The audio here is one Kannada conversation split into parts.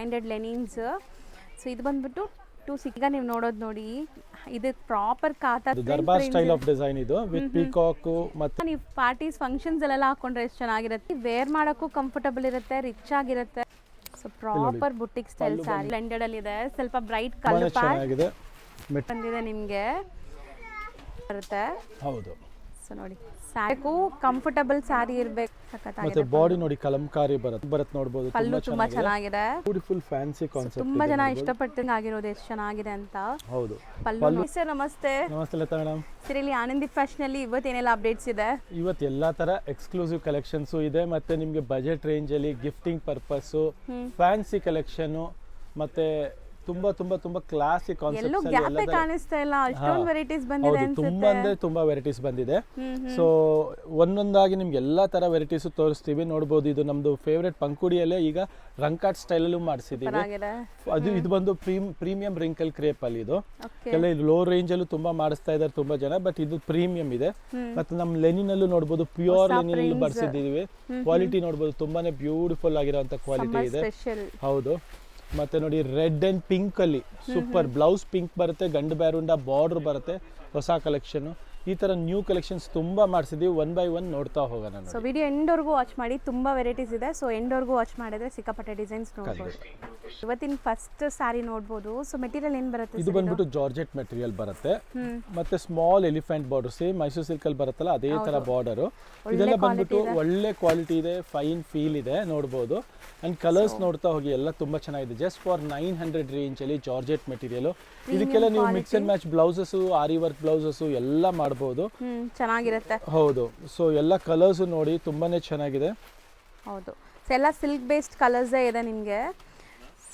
ಬೈಂಡೆಡ್ ಲೆನಿನ್ಸ್. ಸೊ ಇದು ಬಂದ್ಬಿಟ್ಟು 260. ಈಗ ನೀವು ನೋಡೋದು ನೋಡಿ, ಇದು ಪ್ರಾಪರ್ ಕಾತಾ ದರ್ಬಾರ್ ಸ್ಟೈಲ್ ಆಫ್ ಡಿಸೈನ್ ಇದು ವಿತ್ ಪೀಕಾಕ್. ಮತ್ತೆ ನೀವು ಪಾರ್ಟೀಸ್ ಫಂಕ್ಷನ್ಸ್ ಎಲ್ಲ ಹಾಕೊಂಡ್ರೆ ಎಷ್ಟು ಚೆನ್ನಾಗಿರುತ್ತೆ. ವೇರ್ ಮಾಡೋಕ್ಕೂ ಕಂಫರ್ಟಬಲ್ ಇರುತ್ತೆ, ರಿಚ್ ಆಗಿರುತ್ತೆ. So proper boutique style sari blended ಅಲ್ಲಿ ಇದೆ. ಸ್ವಲ್ಪ ಬ್ರೈಟ್ ಕಲರ್ ಚೆನ್ನಾಗಿದೆ ಬಂದಿದೆ ನಿಮಗೆ ಬರುತ್ತೆ. ಹೌದು. ಸೊ ನೋಡಿ ಸ್ಯಾರಿಗೂ ಕಂಫರ್ಟಬಲ್ ಸ್ಯಾರಿ ಇರಬೇಕು. ಮತ್ತೆ ಬಾಡಿ ನೋಡಿ ಕಲಂಕಾರಿ ಬರುತ್ತೆ ನೋಡಬಹುದು. ಪಲ್ಲು ತುಂಬಾ ಚೆನ್ನಾಗಿದೆ. Beautiful fancy concept. ತುಂಬಾ ಜನ ಇಷ್ಟಪಟ್ಟಂಗೆ ಆಗಿರೋದು ಎಷ್ಟು ಚೆನ್ನಾಗಿದೆ ಅಂತ. ಹೌದು. ಪಲ್ಲು ಸರ್ ನಮಸ್ತೆ. ನಮಸ್ತೆ ಲತಾ ಮೇಡಮ್. ಸರ್ ಇಲ್ಲಿ ಆನಂದಿ ಫ್ಯಾಷನ್ ಅಲ್ಲಿ ಇವತ್ತೇನೆಲ್ಲ ಅಪ್ಡೇಟ್ಸ್ ಇದೆ? ಇವತ್ತು ಎಲ್ಲಾ ತರ ಎಕ್ಸ್ಕ್ಲೂಸಿವ್ ಕಲೆಕ್ಷನ್ಸ್ ಇದೆ. ಮತ್ತೆ ನಿಮಗೆ ಬಜೆಟ್ ರೇಂಜ್ ಅಲ್ಲಿ ಗಿಫ್ಟಿಂಗ್ ಪರ್ಪಸ್ ಫ್ಯಾನ್ಸಿ ಕಲೆಕ್ಷನ್ ಮತ್ತೆ ತುಂಬಾ ತುಂಬಾ ತುಂಬಾ ಕ್ಲಾಸಿಕ್ ಕಾನ್ಸೆಪ್ಟ್ಸ್ ಎಲ್ಲ ಕಾಣಿಸ್ತಾ ಇಲ್ಲ. ಅಷ್ಟೊಂದು ವೆರೈಟೀಸ್ ಬಂದಿದೆ ಅನ್ಸುತ್ತೆ. ತುಂಬಾ ಅಂದ್ರೆ ತುಂಬಾ ವೆರೈಟೀಸ್ ಬಂದಿದೆ. ಸೊ ಒಂದೊಂದಾಗಿ ನಿಮ್ಗೆ ಎಲ್ಲಾ ತರ ವೆರೈಟೀಸ್ ತೋರಿಸ್ತೀವಿ. ನೋಡಬಹುದು ಇದು ನಮ್ದು ಫೇವರೇಟ್ ಪಂಕುಡಿಯಲ್ಲೇ ಈಗ ರಂಕಾಟ್ ಸ್ಟೈಲ್ ಅಲ್ಲೂ ಮಾಡಿಸಿದೀವಿ. ಅದು ಇದು ಬಂದು ಪ್ರೀಮಿಯಂ ರಿಂಕಲ್ ಕ್ರೇಪ್ ಅಲ್ಲಿ ಇದು ಕೆಲ ಲೋ ರೇಂಜ್ ಅಲ್ಲೂ ತುಂಬಾ ಮಾಡಿಸ್ತಾ ಇದ್ದಾರೆ ತುಂಬಾ ಜನ. ಬಟ್ ಇದು ಪ್ರೀಮಿಯಂ ಇದೆ. ಮತ್ತೆ ನಮ್ ಲೆನಿನ್ ಅಲ್ಲೂ ನೋಡಬಹುದು ಪ್ಯೂರ್ ಲೆನಿನ್ ಅಲ್ಲೂ ಬರ್ಸಿದ್ದೀವಿ. ಕ್ವಾಲಿಟಿ ನೋಡಬಹುದು ತುಂಬಾನೇ ಬ್ಯೂಟಿಫುಲ್ ಆಗಿರುವಂತ ಕ್ವಾಲಿಟಿ ಇದೆ. ಹೌದು. ಮತ್ತೆ ನೋಡಿ ರೆಡ್ ಅಂಡ್ ಪಿಂಕ್ ಅಲ್ಲಿ ಸೂಪರ್ ಬ್ಲೌಸ್ ಪಿಂಕ್ ಬರುತ್ತೆ, ಗಂಡು ಬ್ಯಾರುಂಡ ಬಾರ್ಡರ್ ಬರುತ್ತೆ. ಹೊಸ ಕಲೆಕ್ಷನ್ ಈ ತರ ನ್ಯೂ ಕಲೆಕ್ಷನ್ಸ್ ತುಂಬಾ ಮಾಡಿಸಿದೀವಿ. ಒನ್ ಬೈ ಒನ್ ನೋಡ್ತಾ ಹೋಗೋಣ. ಸೊ ವಿಡಿಯೋ ಎಂಡ್ವರೆಗೂ ವಾಚ್ ಮಾಡಿ, ತುಂಬಾ ವೆರೈಟೀಸ್ ಇದೆ. ಸೊ ಎಂಡ್ವರೆಗೂ ವಾಚ್ ಮಾಡಿದ್ರೆ ಸಿಕ್ಕಾಪಟ್ಟೆ ಡಿಸೈನ್ಸ್ ನೋಡ್ಬೋದು. ಇವತ್ತಿನ ಫಸ್ಟ್ ಸ್ಯಾರಿ ನೋಡ್ಬೋದು. ಸೊ ಮೆಟೀರಿಯಲ್ ಏನ್ ಬರುತ್ತೆ? ಇದು ಬಂದ್ಬಿಟ್ಟು ಜಾರ್ಜೆಟ್ ಮೆಟೀರಿಯಲ್ ಬರುತ್ತೆ. ಮತ್ತೆ small elephant border, same Mysuru silk ಅಲ್ಲಿ ಬರುತ್ತಲ್ಲ ಅದೇ ತರ ಬಾರ್ಡರ್. ಇದೆಲ್ಲ ಬಂದ್ಬಿಟ್ಟು ಒಳ್ಳೆ ಕ್ವಾಲಿಟಿ ಇದೆ, ಫೈನ್ ಫೀಲ್ ಇದೆ ನೋಡ್ಬೋದು. ಅಂಡ್ ಕಲರ್ಸ್ ನೋಡ್ತಾ ಹೋಗಿ ಎಲ್ಲ ತುಂಬಾ ಚೆನ್ನಾಗಿದೆ. ಜಸ್ಟ್ ಫಾರ್ 900 ರೇಂಜ್ ಅಲ್ಲಿ ಜಾರ್ಜೆಟ್ ಮೆಟೀರಿಯಲ್. ಇದಕ್ಕೆಲ್ಲ ನೀವು mix and match blouses, aari work blouses ಎಲ್ಲ ಮಾಡಬಹುದು. ಚೆನ್ನಾಗಿರುತ್ತೆ. ಹೌದು. ಸೊ ಎಲ್ಲ ಕಲರ್ಸ್ ನೋಡಿ ತುಂಬಾನೇ ಚೆನ್ನಾಗಿದೆ. ಹೌದು. ಸೊ ಎಲ್ಲ ಸಿಲ್ಕ್ ಬೇಸ್ಡ್ ಕಲರ್ಸ್ ಇದೆ ನಿಮಗೆ.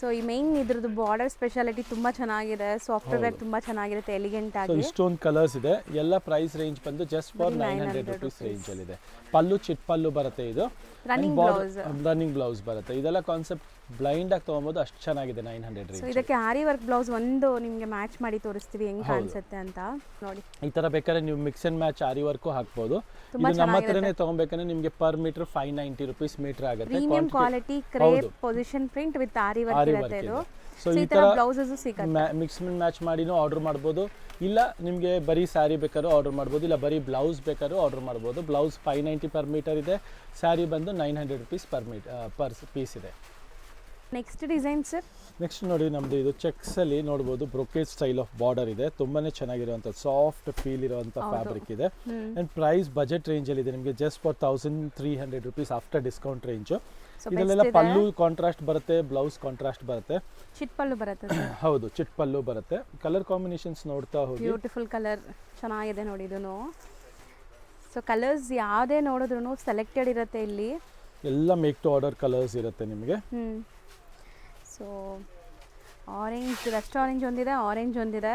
ಸೊ ಈ ಮೇನ್ ಇದ್ರದ್ದು ಬಾರ್ಡರ್ ಸ್ಪೆಷಾಲಿಟಿ ತುಂಬಾ ಚೆನ್ನಾಗಿದೆ. ಸಾಫ್ಟ್ ವೇರ್ ತುಂಬಾ ಚೆನ್ನಾಗಿರುತ್ತೆ, ಎಲಿಗೆಂಟ್ ಆಗಿ. ಇಷ್ಟೊಂದು ಕಲರ್ಸ್ ಇದೆ. ಎಲ್ಲ ಪ್ರೈಸ್ ರೇಂಜ್ ಬಂದು ಜಸ್ಟ್ ಫಾರ್ 900 ರೂಪೀಸ್ ರೇಂಜ್ ಅಲ್ಲಿ ಇದೆ. ಪಲ್ಲು ಚಿಟ್ ಪಲ್ಲು ಬರುತ್ತೆ. ಇದು ರನ್ನಿಂಗ್ ಬ್ಲೌಸ್ ಬರುತ್ತೆ. ಇದೆಲ್ಲ ಕಾನ್ಸೆಪ್ಟ್ ಬ್ಲೈಂಡ್ ಆಗಿ ತಗೊಬಹುದು, ಅಷ್ಟು ಚೆನ್ನಾಗಿದೆ 900 ರೇಂಜ್. ಸೊ ಇದಕ್ಕೆ ಆರಿ ವರ್ಕ್ ಬ್ಲೌಸ್ ಒಂದು ನಿಮಗೆ ಮ್ಯಾಚ್ ಮಾಡಿ ತೋರಿಸ್ತೀವಿ ಹೆಂಗ್ ಕಾಣಿಸುತ್ತೆ ಅಂತ ನೋಡಿ. ಈ ತರ ಬೇಕಾದ್ರೆ ನೀವು mix and match aari work ಹಾಕಬಹುದು. ಇದು ನಮ್ಮ ಹತ್ರನೇ ತಗೊಬೇಕಂದ್ರೆ ನಿಮಗೆ ಪರ್ ಮೀಟರ್ 590 ರೂಪೀಸ್ ಮೀಟರ್ ಆಗುತ್ತೆ. Premium quality crepe position print with aari work ಇರುತ್ತೆ ಇದು. ಸೊ ಈ ತರ ಬ್ಲೌಸಸ್ ಸಿಗುತ್ತೆ. ಮಿಕ್ಸ್ ಅಂಡ್ ಮ್ಯಾಚ್ ಮಾಡಿನೂ ಆರ್ಡರ್ ಮಾಡಬಹುದು. ಇಲ್ಲ ನಿಮಗೆ ಬರೀ ಸ್ಯಾರಿ ಬೇಕಾದ್ರೂ ಆರ್ಡರ್ ಮಾಡ್ಬೋದು, ಇಲ್ಲ ಬರೀ ಬ್ಲೌಸ್ ಬೇಕಾದ್ರೂ ಆರ್ಡರ್ ಮಾಡ್ಬೋದು. ಬ್ಲೌಸ್ 590 ಪರ್ ಮೀಟರ್ ಇದೆ. ಸ್ಯಾರಿ ಬಂದು 900 ರೂಪೀಸ್ ಪರ್ ಪೀಸ್ ಇದೆ. Next design sir. ನೆಕ್ಸ್ಟ್ ನೋಡಿ ನಮ್ದು ಇದು ಚೆಕ್ಸ್ ಅಲ್ಲಿ ನೋಡಬಹುದು ಬ್ರೊಕೇಡ್ ಸ್ಟೈಲ್ ಆಫ್ ಬಾರ್ಡರ್ ಇದೆ. ತುಂಬಾನೇ ಚೆನ್ನಾಗಿರುವಂತ ಸಾಫ್ಟ್ ಫೀಲ್ ಇರುವಂತ ಫ್ಯಾಬ್ರಿಕ್ ಇದೆ. ಅಂಡ್ ಪ್ರೈಸ್ ಬಜೆಟ್ ರೇಂಜ್ ಅಲ್ಲಿ ಇದೆ ನಿಮಗೆ just for 1300 rupees after discount range. ಇದೆಲ್ಲ ಪಲ್ಲು ಕಾಂಟ್ರಾಸ್ಟ್ ಬರುತ್ತೆ, ಬ್ಲೌಸ್ ಕಾಂಟ್ರಾಸ್ಟ್ ಬರುತ್ತೆ, ಚಿಟ್ ಪಲ್ಲು ಬರುತ್ತೆ. ಹೌದು, ಚಿಟ್ ಪಲ್ಲು ಬರುತ್ತೆ. ಕಲರ್ ಕಾಂಬಿನೇಷನ್ಸ್ ನೋಡ್ತಾ ಹೋಗಿ. ಬ್ಯೂಟಿಫುಲ್ ಕಲರ್ ಚೆನ್ನಾಗಿದೆ ನೋಡಿ ಇದನ್ನು. ಸೊ ಕಲರ್ಸ್ ಯಾವುದೇ ನೋಡಿದ್ರು ಸೆಲೆಕ್ಟೆಡ್ ಇರುತ್ತೆ ಇಲ್ಲಿ. ಎಲ್ಲ ಮೇಕ್ ಟು ಆರ್ಡರ್ ಕಲರ್ಸ್ ಇರುತ್ತೆ ನಿಮಗೆ. ಸೊ ಆರೆಂಜ್, ರೆಸ್ಟ್ ಆರೆಂಜ್ ಒಂದಿದೆ, ಆರೆಂಜ್ ಒಂದಿದೆ.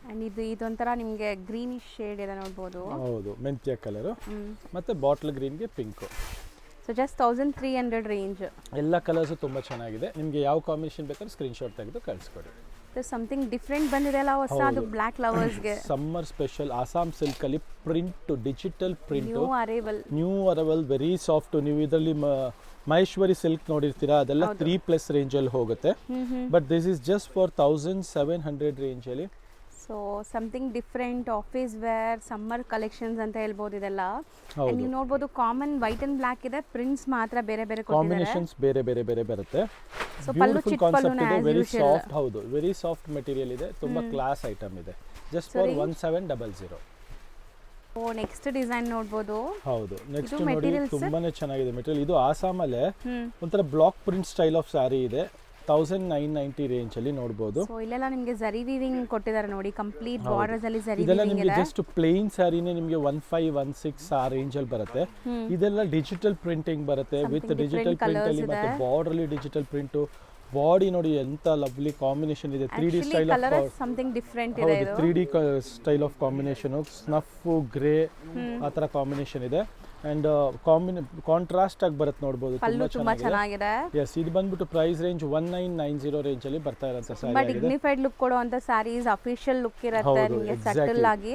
ಆ್ಯಂಡ್ ಇದೊಂಥರ ನಿಮಗೆ ಗ್ರೀನಿಶ್ ಶೇಡ್ ಇದೆ ನೋಡ್ಬೋದು. ಹೌದು, ಮೆಂತ್ಯ ಕಲರ್. ಮತ್ತೆ ಬಾಟ್ಲ್ ಗ್ರೀನ್ಗೆ ಪಿಂಕ್. So just 1300 range. ಎಲ್ಲ ಕಲರ್ಸ್ ತುಂಬಾ ಚೆನ್ನಾಗಿದೆ. ನಿಮಗೆ ಯಾವ ಕಾಂಬಿನೇಷನ್ ಬೇಕಾದ್ರೆ ಸ್ಕ್ರೀನ್ ಶಾಟ್ ತೆಗೆದು ಕಳಿಸ್ಕೊಡಿ. ಸಮಥಿಂಗ್ ಡಿಫ್ರೆಂಟ್ ಬಂದಿದೆ ಅಲ್ಲ ಹೊಸದು ಬ್ಲಾಕ್ ಲವರ್ಸ್ಗೆ. ಸಮ್ಮರ್ ಸ್ಪೆಷಲ್ ಆಸಾಮ್ ಸಿಲ್ಕ್ ಅಲ್ಲಿ print, digital print, new arrival, very soft. ನೀವು ಇದರಲ್ಲಿ ಮಹೇಶ್ವರಿ ಸಿಲ್ಕ್ ನೋಡಿರ್ತೀರಾ, ಅದೆಲ್ಲ 3+ ರೇಂಜ್ ಅಲ್ಲಿ ಹೋಗುತ್ತೆ. But this is just for 1700 range ಅಲ್ಲಿ. So something different office wear summer collections ಅಂತ ಹೇಳ್ಬೋದು ಇದೆಲ್ಲ. ನೀವು ನೋಡ್ಬೋದು ಕಾಮನ್ ವೈಟ್ ಅಂಡ್ ಬ್ಲಾಕ್ ಇದೆ, ಪ್ರಿಂಟ್ಸ್ ಮಾತ್ರ ಬೇರೆ ಬೇರೆ ಕಾಂಬಿನೇಷನ್ಸ್ ಬೇರೆ ಬರುತ್ತೆ. ಸೊ ಪಲ್ಲು ಚಿಟ್ ಪಲ್ಲು ವೆರಿ ಸಾಫ್ಟ್. ಹೌದು, ವೆರಿ ಸಾಫ್ಟ್ ಮೆಟೀರಿಯಲ್ ಇದೆ. ತುಂಬಾ ಕ್ಲಾಸ್ ಐಟಮ್ ಇದೆ. Just for 1700. ಓ ನೆಕ್ಸ್ಟ್ ಡಿಸೈನ್ ನೋಡ್ಬೋದು. ಹೌದು, ನೆಕ್ಸ್ಟ್ ನೋಡಿ ತುಂಬಾನೇ ಚೆನ್ನಾಗಿದೆ ಮೆಟೀರಿಯಲ್. ಇದು ಆಸಾಮಲ್ಲೇ ಒಂಥರ block print style of sari ಇದೆ. 1990 ರೇಂಜ್ ಅಲ್ಲಿ ನೋಡಬಹುದು. ಸೊ ಇಲ್ಲೆಲ್ಲ ನಿಮಗೆ ಜರಿ ವೀವಿಂಗ್ ಕೊಟ್ಟಿದ್ದಾರೆ ನೋಡಿ, ಕಂಪ್ಲೀಟ್ ಬಾರ್ಡರ್ಸ್ ಅಲ್ಲಿ ಜರಿ ಇದೆಲ್ಲ ನಿಮಗೆ ಜಸ್ಟ್ ಪ್ಲೇನ್ ಸ್ಯಾರಿನೇ ನಿಮಗೆ 1516 ಆ ರೇಂಜ್ ಅಲ್ಲಿ ಬರುತ್ತೆ. ಇದೆಲ್ಲ ಡಿಜಿಟಲ್ ಪ್ರಿಂಟಿಂಗ್ ಬರುತ್ತೆ ವಿತ್ ಡಿಜಿಟಲ್ ಪ್ರಿಂಟ್ ಅಲ್ಲಿ. ಮತ್ತೆ ಬಾರ್ಡರ್ ಅಲ್ಲಿ ಡಿಜಿಟಲ್ ಪ್ರಿಂಟ್. ಬಾಡಿ ನೋಡಿ ಎಂತ ಲವ್ಲಿ ಕಾಂಬಿನೇಷನ್ ಇದೆ. 3D style of something different ಇದೆ ಇದು. 3D style of combination, snuff grey ಆ ತರ ಕಾಂಬಿನೇಷನ್ ಇದೆ. ಅಂಡ್ ಕಾಂಟ್ರಾಸ್ಟ್ ಆಗಿ ಬರುತ್ತೆ ನೋಡಬಹುದು. ತುಂಬಾ ಚೆನ್ನಾಗಿದೆ. ಎಸ್, ಇದು ಬಂದ್ಬಿಟ್ಟು ಪ್ರೈಸ್ ರೇಂಜ್ 1990 ರೇಂಜ್ ಅಲ್ಲಿ ಬರ್ತಾ ಇರೋಂತ ಸ್ಯಾರಿ ಆಗಿದೆ. ಡಿಗ್ನಿಫೈಡ್ ಲುಕ್ ಕೊಡುವಂತ ಸ್ಯಾರೀಸ್, ಅಫಿಷಿಯಲ್ ಲುಕ್ ಇರುತ್ತೆ ನಿಮಗೆ, ಸಟಲ್ ಆಗಿ.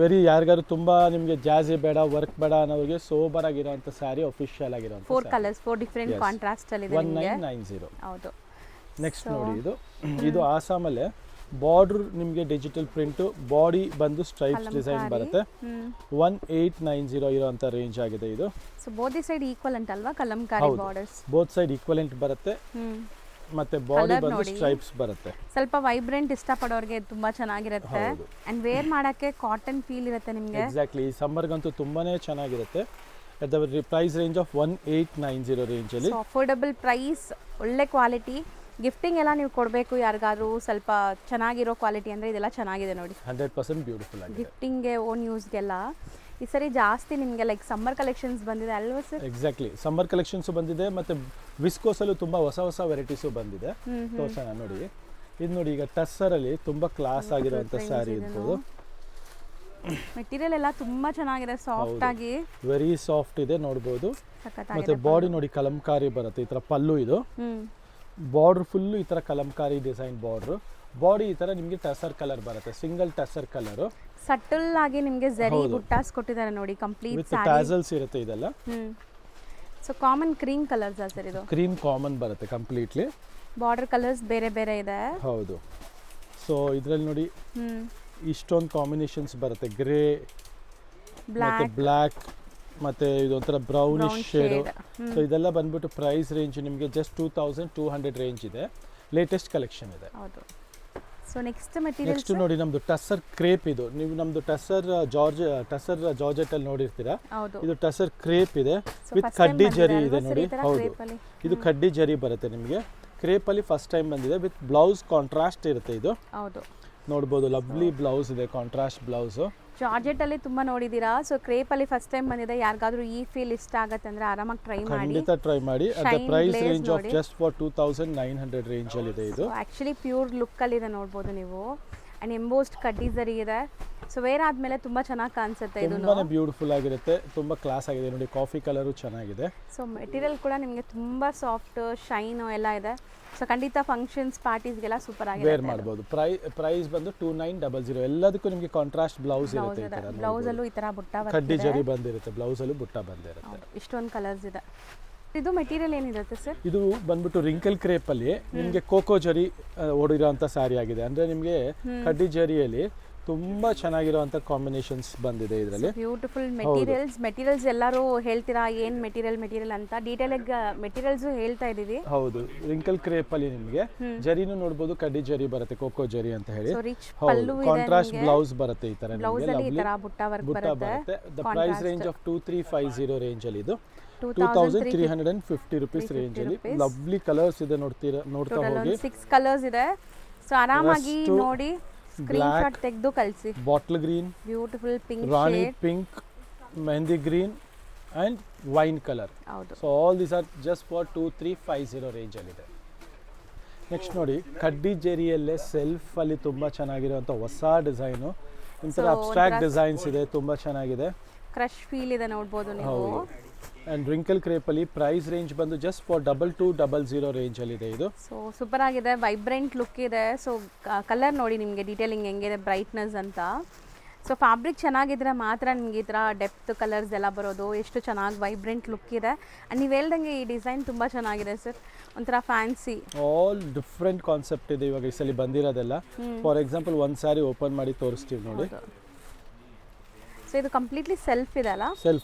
ವೆರಿ ಯಾರಿಗಾರು ತುಂಬಾ ನಿಮಗೆ ಜಾಜಿ ಬೇಡ, ವರ್ಕ್ ಬೇಡ ಅನ್ನೋರಿಗೆ ಸೋಬರ್ ಆಗಿರುವಂತ ಸ್ಯಾರಿ, ಅಫಿಷಿಯಲ್ ಆಗಿರುವಂತ 4 ಕಲರ್ಸ್, 4 ಡಿಫರೆಂಟ್ ಕಾಂಟ್ರಾಸ್ಟ್ ಅಲ್ಲಿ ಇದೆ ನಿಮಗೆ. 1990. ಹೌದು. ನೆಕ್ಸ್ಟ್ ನೋಡಿ ಇದು ಆಸಾಮಲ್ಲೇ ಬಾರ್ಡರ್ ನಿಮಗೆ ಡಿಜಿಟಲ್ ಪ್ರಿಂಟು, ಬಾಡಿ ಬಂದು ಸ್ಟ್ರೈಪ್ಸ್ ಡಿಸೈನ್ ಬರುತ್ತೆ. 1890 ಇರೋಂಥ ರೇಂಜ್ ಆಗಿದೆ ಇದು. ಸೊ ಬೋತ್ ಸೈಡ್ ಈಕ್ವಲೆಂಟ್ ಅಲ್ವಾ Kalamkari borders? Both side equivalent ಬರುತ್ತೆ ಮತ್ತೆ ಬಾಡಿ ಬಂದು ಸ್ಟ್ರೈಪ್ಸ್ ಬರುತ್ತೆ. ಸ್ವಲ್ಪ ವೈಬ್ರೆಂಟ್ ಇಷ್ಟಪಡೋರಿಗೆ ತುಂಬಾ ಚೆನ್ನಾಗಿರುತ್ತೆ ಅಂಡ್ ವೇರ್ ಮಾಡಕ್ಕೆ ಕಾಟನ್ ಫೀಲ್ ಇರುತ್ತೆ ನಿಮಗೆ. ಎಕ್ಸಾಕ್ಟ್ಲಿ, ಈ ಸಮ್ಮರ್ಗಂತೂ ತುಂಬಾನೇ ಚೆನ್ನಾಗಿರುತ್ತೆ. at the price range of 1890 range ಅಲ್ಲಿ. ಸೊ ಅಫೋರ್ಡಬಲ್ ಪ್ರೈಸ್, ಒಳ್ಳೆ ಕ್ವಾಲಿಟಿ. ಗಿಫ್ಟಿಂಗ್ ಎಲ್ಲ ನೀವು ಕೊಡಬೇಕು ಯಾರಿಗಾದ್ರೂ ಸ್ವಲ್ಪ ಚೆನ್ನಾಗಿರೋ ಕ್ವಾಲಿಟಿ ಅಂದರೆ ಇದೆಲ್ಲ ಚೆನ್ನಾಗಿದೆ ನೋಡಿ. 100% ಬ್ಯೂಟಿಫುಲ್ ಆಗಿದೆ. ಗಿಫ್ಟಿಂಗ್ಗೆ, ಓನ್ ಯೂಸ್ಗೆಲ್ಲ ಈ ಸರಿ ಜಾಸ್ತಿ ನಿಮಗೆ ಲೈಕ್ ಸಮ್ಮರ್ ಕಲೆಕ್ಷನ್ಸ್ ಬಂದಿದೆ ಅಲ್ವಾ ಸರ್? ಎಕ್ಸಾಕ್ಟ್ಲಿ, ಸಮ್ಮರ್ ಕಲೆಕ್ಷನ್ಸ್ ಬಂದಿದೆ ಮತ್ತು ವಿಸ್ಕೋಸಲ್ಲೂ ತುಂಬ ಹೊಸ ವೆರೈಟೀಸು ಬಂದಿದೆ. ತೋರ್ಸೋಣ ನೋಡಿ. ಇದು ನೋಡಿ, ಈಗ ಟಸ್ಸರಲ್ಲಿ ತುಂಬ ಕ್ಲಾಸ್ ಆಗಿರೋಂಥ ಸ್ಯಾರಿ ಇರ್ಬೋದು. ಮೆಟೀರಿಯಲ್ ಎಲ್ಲ ತುಂಬಾ ಚೆನ್ನಾಗಿದೆ, ಸಾಫ್ಟ್ ಆಗಿ, ವೆರಿ ಸಾಫ್ಟ್ ಇದೆ ನೋಡ್ಬೋದು. ಮತ್ತೆ ಬಾಡಿ ನೋಡಿ ಕಲಂಕಾರಿ ಬರುತ್ತೆ, ಈ ತರ ಪಲ್ಲು. ಇದು ಬಾರ್ಡರ್ ಫುಲ್ಲು ಈ ತರ ಕಲಂಕಾರಿ ಡಿಸೈನ್ ಬಾರ್ಡರ್. ಬಾಡಿ ಈ ತರ ನಿಮಗೆ ಟಸರ್ ಕಲರ್ ಬರುತ್ತೆ, ಸಿಂಗಲ್ ಟಸರ್ ಕಲರ್. ಸಟಲ್ ಆಗಿ ನಿಮಗೆ ಜರಿ ಬುಟ್ಟಾಸ್ ಕೊಟ್ಟಿದ್ದಾರೆ ನೋಡಿ, ಕಂಪ್ಲೀಟ್ ವಿತ್ ಟ್ಯಾಸಲ್ಸ್ ಇರುತ್ತೆ ಇದೆಲ್ಲ. So common cream colours sir ಇದು? ಕ್ರೀಮ್ ಕಾಮನ್ ಬರುತ್ತೆ ಕಂಪ್ಲೀಟ್ಲಿ. ಬಾರ್ಡರ್ ಕಲರ್ಸ್ ಬೇರೆ ಬೇರೆ ಇದೆ. ಹೌದು. ಸೊ ಇದರಲ್ಲಿ ನೋಡಿ ಇಷ್ಟೊಂದು ಕಾಂಬಿನೇಷನ್ಸ್ ಬರುತ್ತೆ, ಗ್ರೇ ಮತ್ತೆ ಬ್ಲ್ಯಾಕ್ ಮತ್ತೆ ಇದೊಂಥರ ಬ್ರೌನಿಶ್ ಶೇಡು. ಸೊ ಇದೆಲ್ಲ ಬಂದ್ಬಿಟ್ಟು ಪ್ರೈಸ್ ರೇಂಜ್ ನಿಮಗೆ ಜಸ್ಟ್ 2200 ರೇಂಜ್ ಇದೆ. ಲೇಟೆಸ್ಟ್ ಕಲೆಕ್ಷನ್ ಇದೆ. ಹೌದು. ಸೊ ನೆಕ್ಸ್ಟ್ ಮೆಟೀರಿಯಲ್ ನೆಕ್ಸ್ಟ್ ನೋಡಿ ನಮ್ದು ಟಸರ್ ಕ್ರೇಪ್. ಇದು ನೀವು ನಮ್ದು ಟಸರ್ ಜಾರ್ಜೆಟ್ ಅಲ್ಲಿ ನೋಡಿರ್ತೀರಾ. ಇದು ಟಸರ್ ಕ್ರೇಪ್ ಇದೆ ವಿತ್ ಕಡ್ಡಿ ಜರಿ ಇದೆ ನೋಡಿ. ಹೌದು, ಇದು ಕಡ್ಡಿ ಜರಿ ಬರುತ್ತೆ ನಿಮಗೆ. ಕ್ರೇಪ್ ಅಲ್ಲಿ ಫಸ್ಟ್ ಟೈಮ್ ಬಂದಿದೆ ವಿತ್ ಬ್ಲೌಸ್ ಕಾಂಟ್ರಾಸ್ಟ್ ಇರುತ್ತೆ ಇದು. ಹೌದು, ನೋಡ್ಬೋದು, ಲವ್ಲಿ ಬ್ಲೌಸ್ ಇದೆ, ಕಾಂಟ್ರಾಸ್ಟ್ ಬ್ಲೌಸ್. ಜಾರ್ಜೆಟ್ ಅಲ್ಲಿ ತುಂಬಾ ನೋಡಿದೀರಾ. ಸೊ ಕ್ರೇಪ್ ಅಲ್ಲಿ ಫಸ್ಟ್ ಟೈಮ್ ಬಂದಿದೆ. ಯಾರಿಗಾದ್ರೂ ಈ ಫೀಲ್ ಇಷ್ಟ ಆಗತ್ತೆ ಅಂದ್ರೆ ಆರಾಮಾಗಿ ಟ್ರೈ ಮಾಡಿ, ಖಂಡಿತ ಟ್ರೈ ಮಾಡಿ. At the price range of just for 2900 range ಅಲ್ಲಿ ಇದೆ ಇದು. ಆಕ್ಚುಲಿ ಪ್ಯೂರ್ ಲುಕ್ ಅಲ್ಲಿ ಇದೆ ನೋಡಬಹುದು ನೀವು. ಅಂಡ್ ಎಂಬೋಸ್ಡ್ ಕಡ್ಡಿ ಜರಿ ಇದೆ. ಸೊ ವೇರ್ ಆದ್ಮೇಲೆ ತುಂಬಾ ಚೆನ್ನಾಗಿ ಕಾಣಿಸುತ್ತೆ. ಇದು ತುಂಬಾನೇ ಬ್ಯೂಟಿಫುಲ್ ಆಗಿರುತ್ತೆ, ತುಂಬಾ ಕ್ಲಾಸ್ ಆಗಿದೆ ನೋಡಿ. ಕಾಫಿ ಕಲರ್ ಚೆನ್ನಾಗಿದೆ. ಸೊ ಮೆಟೀರಿಯಲ್ ಕೂಡ ನಿಮಗೆ ತುಂಬಾ ಸಾಫ್ಟ್, ಶೈನ್ ಎಲ್ಲ ಇದೆ. ಸೊ ಖಂಡಿತ ಫಂಕ್ಷನ್ಸ್, ಪಾರ್ಟೀಸ್ಗೆಲ್ಲ ಸೂಪರ್ ಆಗಿದೆ, ವೇರ್ ಮಾಡಬಹುದು. ಪ್ರೈಸ್ ಬಂದು 2900. ಎಲ್ಲದಕ್ಕೂ ನಿಮಗೆ ಕಾಂಟ್ರಾಸ್ಟ್ ಬ್ಲೌಸ್ ಇರುತ್ತೆ. ಈ ತರ ಬ್ಲೌಸ್ ಅಲ್ಲೂ ಈ ತರ ಬುಟ್ಟ ಬರುತ್ತೆ, ಕಡ್ಡಿ ಜರಿ ಬಂದಿರುತ್ತೆ, ಬ್ಲೌಸ್ ಅಲ್ಲೂ ಬುಟ್ಟ ಬಂದಿರುತ್ತೆ. ಇಷ್ಟೊಂದು ಕಲರ್ಸ್ ಇದೆ. ಇದು ಮೆಟೀರಿಯಲ್ ಏನಿರುತ್ತೆ ಸರ್? ಇದು ಬಂದ್ಬಿಟ್ಟು ರಿಂಕಲ್ ಕ್ರೇಪ್ ಅಲ್ಲಿ ನಿಮಗೆ ಕೋಕೋ ಜರಿ ಓಡಿರೋಂಥ ಸ್ಯಾರಿ ಆಗಿದೆ. ಅಂದ್ರೆ ನಿಮಗೆ ಕಡ್ಡಿ ಜರಿಯಲ್ಲಿ ತುಂಬಾ ಚೆನ್ನಾಗಿರುವಂತ ಕಾಂಬಿನೇಷನ್ಸ್ ಬಂದಿದೆ ಇದರಲ್ಲಿ. ಬ್ಯೂಟಿಫುಲ್ ಮೆಟೀರಿಯಲ್ಸ್ ಎಲ್ಲರೂ ಹೇಳ್ತೀರಾ ಏನ್ ಮೆಟೀರಿಯಲ್ ಅಂತ. ಡೀಟೇಲ್ ಆಗಿ ಮೆಟೀರಿಯಲ್ಸ್ ಹೇಳ್ತಾ ಇದೀವಿ. ಹೌದು, ರಿಂಕಲ್ ಕ್ರೇಪ್ ಅಲ್ಲಿ ನಿಮಗೆ ಜರಿನೂ ನೋಡಬಹುದು, ಕಡ್ಡಿ ಜರಿ ಬರುತ್ತೆ, ಕೋಕೋ ಜರಿ ಅಂತ ಹೇಳಿ. ಕಾಂಟ್ರಾಸ್ಟ್ ಬ್ಲೌಸ್ ಬರುತ್ತೆ ಈ ತರ ನಿಮಗೆ. ಬುಟ್ಟ ಬರುತ್ತೆ. The price range of 2350 range ಅಲ್ಲಿ ಇದು. 2350 rupees ರೇಂಜ್ ಅಲ್ಲಿ. ಲವ್ಲಿ ಕಲರ್ಸ್ ಇದೆ, ನೋಡ್ತಾ ಹೋಗಿ. 6 ಕಲರ್ಸ್ ಇದೆ. ಸೊ ಆರಾಮಾಗಿ ನೋಡಿ, ಸ್ಕ್ರೀನ್ ಶಾಟ್ ತೆಗೆದು ಕಳಿಸಿ. Bottle green, beautiful pink, rani pink, mehndi green and wine colour. So all these are just for 2350 range ಅಲ್ಲಿ ಇದೆ. ನೆಕ್ಸ್ಟ್ ನೋಡಿ, ಕಡ್ಡಿ ಜರಿಯಲ್ಲೇ ಸೆಲ್ಫ್ ಅಲ್ಲಿ ತುಂಬಾ ಚೆನ್ನಾಗಿರುವಂತ ಹೊಸ ಡಿಸೈನು. ಒಂಥರ ಅಬ್ಸ್ಟ್ರಾಕ್ಟ್ ಡಿಸೈನ್ಸ್ ಇದೆ, ತುಂಬಾ ಚೆನ್ನಾಗಿದೆ. ಕ್ರಶ್ ಫೀಲ್ ಇದೆ ನೋಡಬಹುದು ನೀವು. ಅಂಡ್ ರಿಂಕಲ್ ಕ್ರೇಪ್ ಅಲ್ಲಿ ಪ್ರೈಸ್ ರೇಂಜ್ ಬಂದು ಜಸ್ಟ್ ಫಾರ್ 2200 ರೇಂಜ್ ಅಲ್ಲಿ ಇದೆ ಇದು. ಸೊ ಸೂಪರ್ ಆಗಿದೆ, ವೈಬ್ರೆಂಟ್ ಲುಕ್ ಇದೆ. ಸೊ ಕಲರ್ ನೋಡಿ ನಿಮಗೆ ಡೀಟೇಲಿಂಗ್ ಹೆಂಗಿದೆ, ಬ್ರೈಟ್ನೆಸ್ ಅಂತ. ಸೊ ಫ್ಯಾಬ್ರಿಕ್ ಚೆನ್ನಾಗಿದ್ರೆ ಮಾತ್ರ ನಿಮಗೆ ಈ ಥರ ಡೆಪ್ತ್ ಕಲರ್ಸ್ ಎಲ್ಲ ಬರೋದು. ಎಷ್ಟು ಚೆನ್ನಾಗಿ ವೈಬ್ರೆಂಟ್ ಲುಕ್ ಇದೆ. ಆ್ಯಂಡ್ ನೀವು ಹೇಳ್ದಂಗೆ ಈ ಡಿಸೈನ್ ತುಂಬ ಚೆನ್ನಾಗಿದೆ ಸರ್, ಒಂಥರ ಫ್ಯಾನ್ಸಿ. ಆಲ್ ಡಿಫ್ರೆಂಟ್ ಕಾನ್ಸೆಪ್ಟ್ ಇದೆ ಇವಾಗ ಈ ಸಲ ಬಂದಿರೋದೆಲ್ಲ. ಫಾರ್ ಎಕ್ಸಾಂಪಲ್ ಒಂದು ಸ್ಯಾರಿ ಓಪನ್ ಮಾಡಿ ತೋರಿಸ್ತೀವಿ ನೋಡಿ. ಸೊ ಇದು ಕಂಪ್ಲೀಟ್ಲಿ ಸೆಲ್ಫ್ ಇದೆ ಅಲ್ಲ?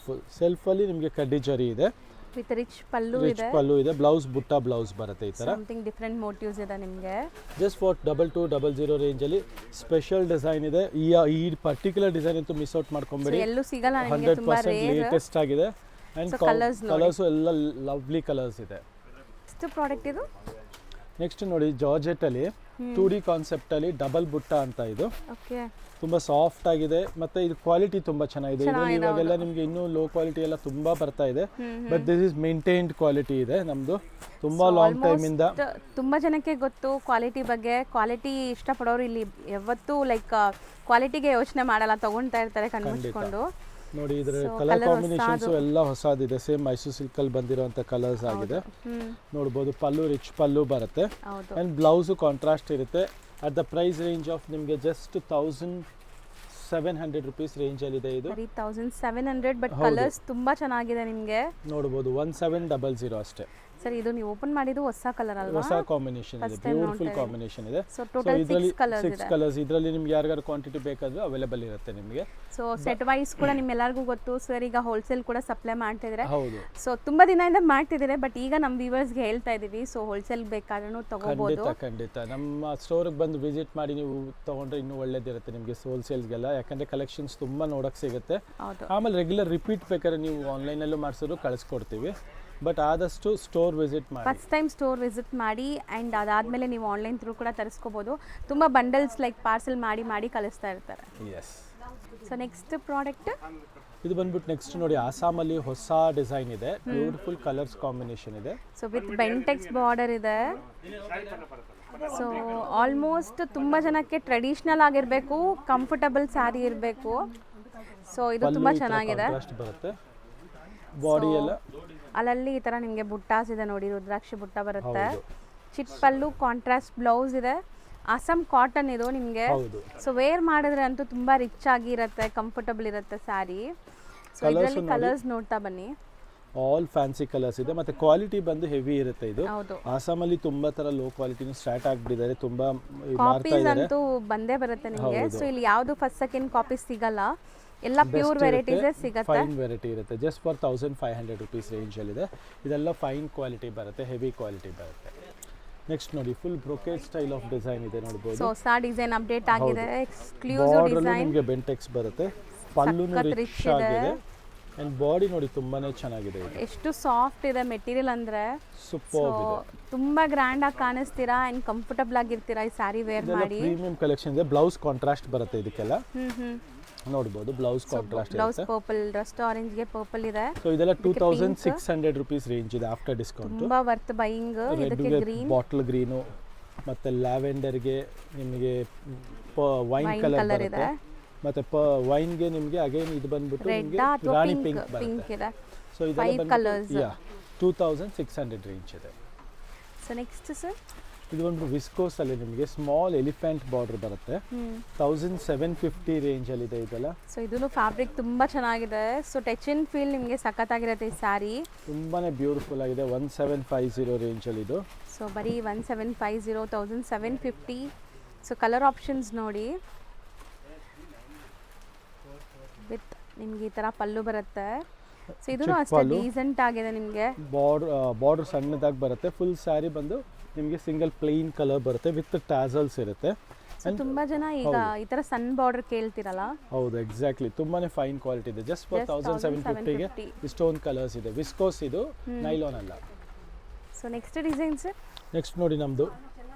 ಸೆಲ್ಫ್ ಅಲ್ಲಿ ನಿಮಗೆ ಕಡ್ಡಿ ಜರಿ ಇದೆ ವಿತ್ ರಿಚ್ ಪಲ್ಲು ಇದೆ. ಬ್ಲೌಸ್ ಬುಟ್ಟ ಬ್ಲೌಸ್ ಬರುತ್ತೆ ಈ ತರ. ಸಮಥಿಂಗ್ ಡಿಫರೆಂಟ್ ಮೋಟಿವ್ಸ್ ಇದೆ ನಿಮಗೆ. ಜಸ್ಟ್ ಫಾರ್ 2200 ರೇಂಜ್ ಅಲ್ಲಿ ಸ್ಪೆಷಲ್ ಡಿಸೈನ್ ಇದೆ. ಈ ಪರ್ಟಿಕ್ಯುಲರ್ ಡಿಸೈನ್ ಅಂತೂ ಮಿಸ್ ಔಟ್ ಮಾಡ್ಕೊಂಬೇಡಿ, ಎಲ್ಲೂ ಸಿಗಲ್ಲ ನಿಮಗೆ. ತುಂಬಾ 100% ಲೇಟೆಸ್ಟ್ ಆಗಿದೆ. ಅಂಡ್ ಕಲರ್ಸ್ ಎಲ್ಲ ಲವ್ಲಿ ಕಲರ್ಸ್ ಇದೆ. ಎಷ್ಟು ಪ್ರಾಡಕ್ಟ್ ಇದು? ನೆಕ್ಸ್ಟ್ ನೋಡಿ, ಜಾರ್ಜೆಟ್ ಅಲ್ಲಿ 2D ಕಾನ್ಸೆಪ್ಟ್ ಅಲ್ಲಿ ಡಬಲ್ ಬುಟ್ಟ ಅಂತ. ಇದು ತುಂಬಾ ಸಾಫ್ಟ್ ಆಗಿದೆ ಮತ್ತೆ ಇದು ಕ್ವಾಲಿಟಿ ತುಂಬಾ ಚೆನ್ನಾಗಿದೆ. ಇದರಲ್ಲಿ ಇವಾಗೆಲ್ಲ ನಿಮ್ಗೆ ಇನ್ನೂ ಲೋ ಕ್ವಾಲಿಟಿ ಎಲ್ಲ ತುಂಬಾ ಬರ್ತಾ ಇದೆ, but this is maintained quality ಇದೆ ನಮ್ದು ತುಂಬಾ ಲಾಂಗ್ ಟೈಮ್ ಇಂದ. ತುಂಬಾ ಜನಕ್ಕೆ ಗೊತ್ತು ಕ್ವಾಲಿಟಿ ಬಗ್ಗೆ. ಕ್ವಾಲಿಟಿ ಇಷ್ಟಪಡೋರು ಇಲ್ಲಿ ಯಾವತ್ತೂ ಲೈಕ್ ಕ್ವಾಲಿಟಿಗೆ ಯೋಚನೆ ಮಾಡಲ್ಲ, ತಗೊಂತಾ ಇರ್ತಾರೆ ಕಣ್ಮುಚ್ಕೊಂಡು. ನೋಡಿ ಇದರ ಕಲರ್ ಕಾಂಬಿನೇಷನ್ಸ್ ಎಲ್ಲ ಹೊಸದಿದೆ. ಸೇಮ್ ಮೈಸೂರು ಸಿಲ್ಕ್ ಅಲ್ಲಿ ಬಂದಿರುವಂತ ಕಲರ್ಸ್ ಆಗಿದೆ. ನೋಡಬಹುದು, ಪಲ್ಲು ರಿಚ್ ಪಲ್ಲು ಬರುತ್ತೆ ಅಂಡ್ ಬ್ಲೌಸ್ ಕಾಂಟ್ರಾಸ್ಟ್ ಇರುತ್ತೆ. At the price range of ನಿಮಗೆ ಜಸ್ಟ್ 1700 rupees ರೇಂಜ್ ಅಲ್ಲಿ ಇದೆ ಇದು. 1700, ಬಟ್ ಕಲರ್ಸ್ ತುಂಬಾ ಚೆನ್ನಾಗಿದೆ ನಿಮಗೆ. ನೋಡಬಹುದು 1700 ಅಷ್ಟೇ. ಸರ್ ಇದು ನೀವು ಓಪನ್ ಮಾಡಿದ್ದು ಹೊಸ ಕಲರ್ ಅಲ್ವಾ? ಹೊಸ ಕಾಂಬಿನೇಷನ್ ಇದೆ, ಬ್ಯೂಟಿಫುಲ್ ಕಾಂಬಿನೇಷನ್ ಇದೆ. ಸೊ ಟೋಟಲ್ ಇದರಲ್ಲಿ 6 6 ಕಲರ್ಸ್, ಇದರಲ್ಲಿ ನಿಮ್ಗೆ ಯಾರಿಗಾರು ಕ್ವಾಂಟಿಟಿ ಬೇಕಾದ್ರೂ ಅವೈಲೇಬಲ್ ಇರುತ್ತೆ ನಿಮಗೆ. ಸೊ ಸೆಟ್ ವೈಸ್ ಕೂಡ ನಿಮ್ಮೆಲ್ಲರಿಗೂ ಗೊತ್ತು ಸರ್, ಈಗ ಹೋಲ್ಸೇಲ್ ಕೂಡ ಸಪ್ಲೈ ಮಾಡ್ತಿದ್ರೆ. ಹೌದು, ಸೊ ತುಂಬಾ ದಿನದಿಂದ ಮಾಡ್ತಿದ್ದೀರಾ, ಬಟ್ ಈಗ ನಮ್ಮ ವ್ಯೂವರ್ಸ್ಗೆ ಹೇಳ್ತಾ ಇದೀವಿ, ಸೊ ಹೋಲ್ಸೇಲ್ ಬೇಕಾದ್ರೂ ತಗೋಬಹುದು. ಖಂಡಿತ ನಮ್ಮ ಸ್ಟೋರ್ಗೆ ಬಂದು ವಿಸಿಟ್ ಮಾಡಿ ನೀವು ತಗೊಂಡ್ರೆ ಇನ್ನೂ ಒಳ್ಳೇದಿರುತ್ತೆ ನಿಮಗೆ ಹೋಲ್ಸೇಲ್ಸ್ಗೆಲ್ಲ, ಯಾಕಂದ್ರೆ ಕಲೆಕ್ಷನ್ಸ್ ತುಂಬಾ ನೋಡಕ್ ಸಿಗುತ್ತೆ. ಆಮೇಲೆ ರೆಗ್ಯುಲರ್ ರಿಪೀಟ್ ಬೇಕಾದ್ರೆ ನೀವು ಆನ್ಲೈನಲ್ಲೂ ಮಾಡಿಸಿದ್ರು ಕಳಿಸ್ಕೊಡ್ತೀವಿ, ಬಟ್ ಆದಷ್ಟು ಸ್ಟೋರ್ ವಿಸಿಟ್ ಮಾಡಿ. ಫಸ್ಟ್ ಟೈಮ್ ಸ್ಟೋರ್ ವಿಸಿಟ್ ಮಾಡಿ, ಆ್ಯಂಡ್ ಅದಾದಮೇಲೆ ನೀವು ಆನ್ಲೈನ್ ಥ್ರೂ ಕೂಡ ತರಿಸ್ಕೋಬೋದು. ತುಂಬ ಬಂಡಲ್ಸ್ ಲೈಕ್ ಪಾರ್ಸೆಲ್ ಮಾಡಿ ಕಳಿಸ್ತಾ ಇರ್ತಾರೆ. ಎಸ್. ಸೊ ನೆಕ್ಸ್ಟ್ ಪ್ರಾಡಕ್ಟ್ ಇದು ಬಂದ್ಬಿಟ್ಟು ನೆಕ್ಸ್ಟ್ ನೋಡಿ, ಆಸಾಮಲ್ಲಿ ಹೊಸ ಡಿಸೈನ್ ಇದೆ, ಬ್ಯೂಟಿಫುಲ್ ಕಲರ್ಸ್ ಕಾಂಬಿನೇಷನ್ ಇದೆ. ಸೊ ವಿತ್ ಬೆಂಟೆಕ್ಸ್ ಬಾರ್ಡರ್ ಇದೆ. ಸೊ ಆಲ್ಮೋಸ್ಟ್ ತುಂಬ ಜನಕ್ಕೆ ಟ್ರೆಡಿಷ್ನಲ್ ಆಗಿರಬೇಕು, ಕಂಫರ್ಟಬಲ್ ಸ್ಯಾರಿ ಇರಬೇಕು. ಸೊ ಇದು ತುಂಬ ಚೆನ್ನಾಗಿದೆ. ಬರುತ್ತೆ ಬಾಡಿ ಎಲ್ಲ ಅಲ್ಲಲ್ಲಿ ಈ ಥರ ನಿಮಗೆ ಬುಟ್ಟಾಸ್ ಇದೆ ನೋಡಿ, ರುದ್ರಾಕ್ಷಿ ಬುಟ್ಟ ಬರುತ್ತೆ. ಚಿಟ್ಪಲ್ಲು, ಕಾಂಟ್ರಾಸ್ಟ್ ಬ್ಲೌಸ್ ಇದೆ. ಅಸ್ಸಾಂ ಕಾಟನ್ ಇದು ನಿಮಗೆ. ಸೊ ವೇರ್ ಮಾಡಿದ್ರೆ ಅಂತೂ ತುಂಬ ರಿಚ್ ಆಗಿ ಇರುತ್ತೆ, ಕಂಫರ್ಟಬಲ್ ಇರುತ್ತೆ ಸ್ಯಾರಿ. ಸೊ ಇದರಲ್ಲಿ ಕಲರ್ಸ್ ನೋಡ್ತಾ ಬನ್ನಿ. ಆಲ್ ಫ್ಯಾನ್ಸಿ ಕಲರ್ಸ್ ಇದೆ, ಮತ್ತೆ ಕ್ವಾಲಿಟಿ ಬಂದು ಹೆವಿ ಇರುತ್ತೆ. ಇದು ಹೌದು, ಆಸಾಮಲ್ಲಿ ತುಂಬಾ ತರ ಲೋ ಕ್ವಾಲಿಟಿನೂ ಸ್ಟಾರ್ಟ್ ಆಗಿಬಿಟ್ಟಿದ್ದಾರೆ, ತುಂಬಾ ಮಾರ್ತಾ ಕಾಪೀಸ್ ಇದ್ದಾರೆ. ಅಂತೂ ಬಂದೇ ಬರುತ್ತೆ ನಿಮಗೆ. ಸೊ ಇಲ್ಲಿ ಯಾವುದು ಫಸ್ಟ್ ಸೆಕೆಂಡ್ ಕಾಪೀಸ್ ಸಿಗಲ್ಲ, ಎಲ್ಲ ಪ್ಯೂರ್ ವೆರೈಟೀಸ್ ಸಿಗುತ್ತೆ. ಫೈನ್ ವೆರೈಟಿ ಇರುತ್ತೆ, ಜಸ್ಟ್ ಫಾರ್ 1500 rupees ರೇಂಜ್ ಅಲ್ಲಿ ಇದೆ. ಇದೆಲ್ಲ ಫೈನ್ ಕ್ವಾಲಿಟಿ ಬರುತ್ತೆ, ಹೆವಿ ಕ್ವಾಲಿಟಿ ಬರುತ್ತೆ. ನೆಕ್ಸ್ಟ್ ನೋಡಿ, full brocade style of design ಇದೆ ನೋಡಬಹುದು. ಸೊ ಹೊಸ ಡಿಸೈನ್ ಅಪ್ಡೇಟ್ ಆಗಿದೆ, ಎಕ್ಸ್ಕ್ಲೂಸಿವ್ ಡಿಸೈನ್. ನಿಮಗೆ ಬೆಂಟೆಕ್ಸ್ ಬರುತ್ತೆ, ಪಲ್ಲುನು ರಿಚ್ ಆಗಿದೆ, ಅಂಡ್ ಬಾಡಿ ನೋಡಿ ತುಂಬಾನೇ ಚೆನ್ನಾಗಿದೆ. ಇದು ಎಷ್ಟು ಸಾಫ್ಟ್ ಇದೆ ಮೆಟೀರಿಯಲ್ ಅಂದ್ರೆ, ಸೂಪರ್ ಇದೆ. ತುಂಬಾ ಗ್ರ್ಯಾಂಡ್ ಆಗಿ ಕಾಣಿಸ್ತೀರಾ ಅಂಡ್ ಕಂಫರ್ಟಬಲ್ ಆಗಿರ್ತೀರಾ ಈ ಸ್ಯಾರಿ ವೇರ್ ಮಾಡಿ. ಪ್ರೀಮಿಯಂ ಕಲೆಕ್ಷನ್ ಇದೆ. ಬ್ಲೌಸ್ ಕಾಂಟ್ರಾಸ್ಟ್ ಬರುತ್ತೆ ಇದಕ್ಕೆಲ್ಲ, ನೋಡಬಹುದು. Blouse contrast blouse purple, Rust orange ಗೆ ಪರ್ಪಲ್ ಇದೆ. ಸೊ ಇದೆಲ್ಲ 2600 rupees ರೇಂಜ್ ಇದೆ ಆಫ್ಟರ್ ಡಿಸ್ಕೌಂಟ್. ತುಂಬಾ ವರ್ತ್ ಬೈಯಿಂಗ್. ಇದಕ್ಕೆ ಗ್ರೀನ್, ಬಾಟಲ್ ಗ್ರೀನ್, ಮತ್ತೆ ಲ್ಯಾವೆಂಡರ್ ಗೆ ನಿಮಗೆ ವೈನ್ ಕಲರ್ ಇದೆ, ಮತ್ತೆ ವೈನ್ ಗೆ ನಿಮಗೆ ಅಗೇನ್ ಇದು ಬಂದ್ಬಿಟ್ಟು ನಿಮಗೆ ರಾಣಿ ಪಿಂಕ್ ಇದೆ. ಸೊ ಇದೆಲ್ಲ ಕಲರ್ಸ್ 2600 ರೇಂಜ್ ಇದೆ. ಸೊ ನೆಕ್ಸ್ಟ್ ಸರ್, ಇದು ಒಂದು ವಿಸ್ಕೋಸ್ ಅಲ್ಲಿ ನಿಮಗೆ ಸ್ಮಾಲ್ ಎಲಿಫೆಂಟ್ ಬಾರ್ಡರ್ ಬರುತ್ತೆ, 1750 ರೇಂಜ್ ಅಲ್ಲಿ ಇದೆ ಇದೆಲ್ಲ. ಸೊ ಇದನ್ನು ಫ್ಯಾಬ್ರಿಕ್ ತುಂಬಾ ಚೆನ್ನಾಗಿದೆ. ಸೊ ಟಚ್ ಅಂಡ್ ಫೀಲ್ ನಿಮಗೆ ಸಖತ್ತಾಗಿರುತ್ತೆ ಈ ಸ್ಯಾರಿ, ತುಂಬಾನೇ ಬ್ಯೂಟಿಫುಲ್ ಆಗಿದೆ. 1750 ರೇಂಜ್ ಅಲ್ಲಿ ಇದು. ಸೊ ಬರೀ 1750, 1750. ಸೊ ಕಲರ್ ಆಪ್ಷನ್ಸ್ ನೋಡಿ, ವಿತ್ ನಿಮ್ಗೆ ಈ ತರ ಪಲ್ಲು ಬರುತ್ತೆ. ಸೊ ಇದು ಅಷ್ಟೇ ಡೀಸೆಂಟ್ ಆಗಿದೆ ನಿಮಗೆ. ಬಾರ್ಡರ್ ಸಣ್ಣದಾಗಿ ಬರುತ್ತೆ. ಫುಲ್ ಸ್ಯಾರಿ ಬಂದು ನಿಮಗೆ ಸಿಂಗಲ್ ಪ್ಲೇನ್ ಕಲರ್ ಬರುತ್ತೆ, ವಿತ್ ಟ್ಯಾಸಲ್ಸ್ ಇರುತ್ತೆ. ತುಂಬಾ ಜನ ಈಗ ಈ ತರ ಸನ್ ಬಾರ್ಡರ್ ಕೇಳ್ತಿರಲ್ಲ. ಹೌದು, ಎಕ್ಸಾಕ್ಟ್ಲಿ. ತುಂಬಾನೇ ಫೈನ್ ಕ್ವಾಲಿಟಿ ಇದೆ. ಜಸ್ಟ್ ಫಾರ್ 1750 ಗೆ ಇಷ್ಟೊಂದು ಕಲರ್ಸ್ ಇದೆ. ವಿಸ್ಕೋಸ್ ಇದು, ನೈಲಾನ್ ಅಲ್ಲ. So next design sir, next ನೋಡಿ ನಮ್ದು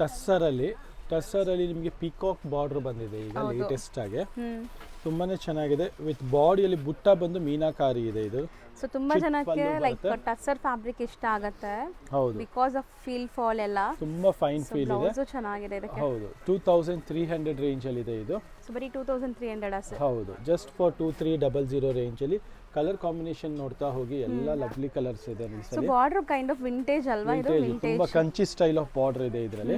ಟಸ್ಸರ್ ಅಲ್ಲಿ ನಿಮಗೆ ಪಿಕಾಕ್ ಬಾರ್ಡರ್ ಬಂದಿದೆ ಈಗ ಲೇಟೆಸ್ಟ್ ಆಗಿ. ತುಂಬಾನೇ ಚೆನ್ನಾಗಿದೆ. ವಿತ್ ಬಾಡಿಯಲ್ಲಿ ಬುಟ್ಟ ಬಂದು ಮೀನಾಕಾರಿ ಇದೆ ಇದು. ಸೊ ತುಂಬಾ ಜನಕ್ಕೆ ಲೈಕ್ ಟಸ್ಸರ್ ಫ್ಯಾಬ್ರಿಕ್ ಇಷ್ಟ ಆಗುತ್ತೆ. ಹೌದು, ಬಿಕಾಸ್ ಆಫ್ ಫೀಲ್ ಫಾಲ್ ಎಲ್ಲ ತುಂಬಾ ಫೈನ್ ಫೀಲ್ ಇದೆ. ಬ್ಲೌಸ್ ಚೆನ್ನಾಗಿದೆ ಇದಕ್ಕೆ. ಹೌದು, 2300 ರೇಂಜ್ ಅಲ್ಲಿ ಇದೆ ಇದು. ಸೊ ಬರೀ 2300 ಅಷ್ಟೇ. ಹೌದು, ಜಸ್ಟ್ ಫಾರ್ 2300 ರೇಂಜ್ ಅಲ್ಲಿ. ಕಲರ್ ಕಾಂಬಿನೇಷನ್ ನೋಡ್ತಾ ಹೋಗಿ, ಎಲ್ಲ ಲವ್ಲಿ ಕಲರ್ಸ್ ಇದೆ. So border kind of vintage ಅಲ್ವಾ ಇದು? ವಿಂಟೇಜ್, ತುಂಬಾ ಕಂಚಿ ಸ್ಟೈಲ್ ಆಫ್ ಬಾರ್ಡರ್ ಇದೆ ಇದರಲ್ಲಿ.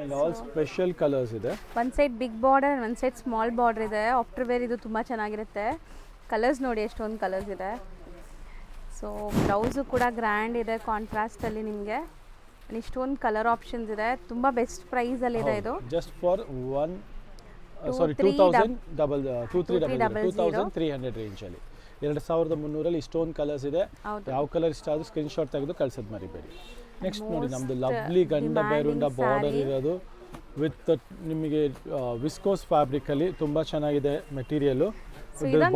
ಅಂಡ್ ಆಲ್ ಸ್ಪೆಷಲ್ ಕಲರ್ಸ್ ಇದೆ. One side big border, one side small border ಇದೆ. ಆಫ್ಟರ್ ವೇರ್ ಇದು ತುಂಬಾ ಚೆನ್ನಾಗಿರುತ್ತೆ. ಕಲರ್ಸ್ ನೋಡಿ ಎಷ್ಟೊಂದು ಕಲರ್ಸ್ ಇದೆ. ಸೊ ಬ್ಲೌಸು ಕೂಡ ಗ್ರ್ಯಾಂಡ್ ಇದೆ, ಕಾಂಟ್ರಾಸ್ಟ್ ಅಲ್ಲಿ ನಿಮಗೆ ಇಷ್ಟೊಂದು ಕಲರ್ ಆಪ್ಷನ್ಸ್ ಇದೆ. ತುಂಬಾ ಬೆಸ್ಟ್ ಪ್ರೈಸ್ ಅಲ್ಲಿ ಇದೆ ಇದು. ಜಸ್ಟ್ ಫಾರ್ 2300 ರೇಂಜ್ ಅಲ್ಲಿ, 2300 ಅಲ್ಲಿ ಇಷ್ಟೊಂದು ಕಲರ್ಸ್ ಇದೆ. ಯಾವ ಕಲರ್ ಇಷ್ಟ ಆದ್ರೂ ಸ್ಕ್ರೀನ್ ಶಾಟ್ ತೆಗೆದು ಕಳ್ಸೋದು ಮರಿಬೇಡಿ. ನೆಕ್ಸ್ಟ್ ನೋಡಿ ನಮ್ದು ಲವ್ಲಿ ಗಂಡ ಬೇರುಂಡ ಬಾರ್ಡರ್ ಇರೋದು, ವಿತ್ ನಿಮಗೆ ವಿಸ್ಕೋಸ್ ಫ್ಯಾಬ್ರಿಕ್ ಅಲ್ಲಿ ತುಂಬಾ ಚೆನ್ನಾಗಿದೆ ಮೆಟೀರಿಯಲ್.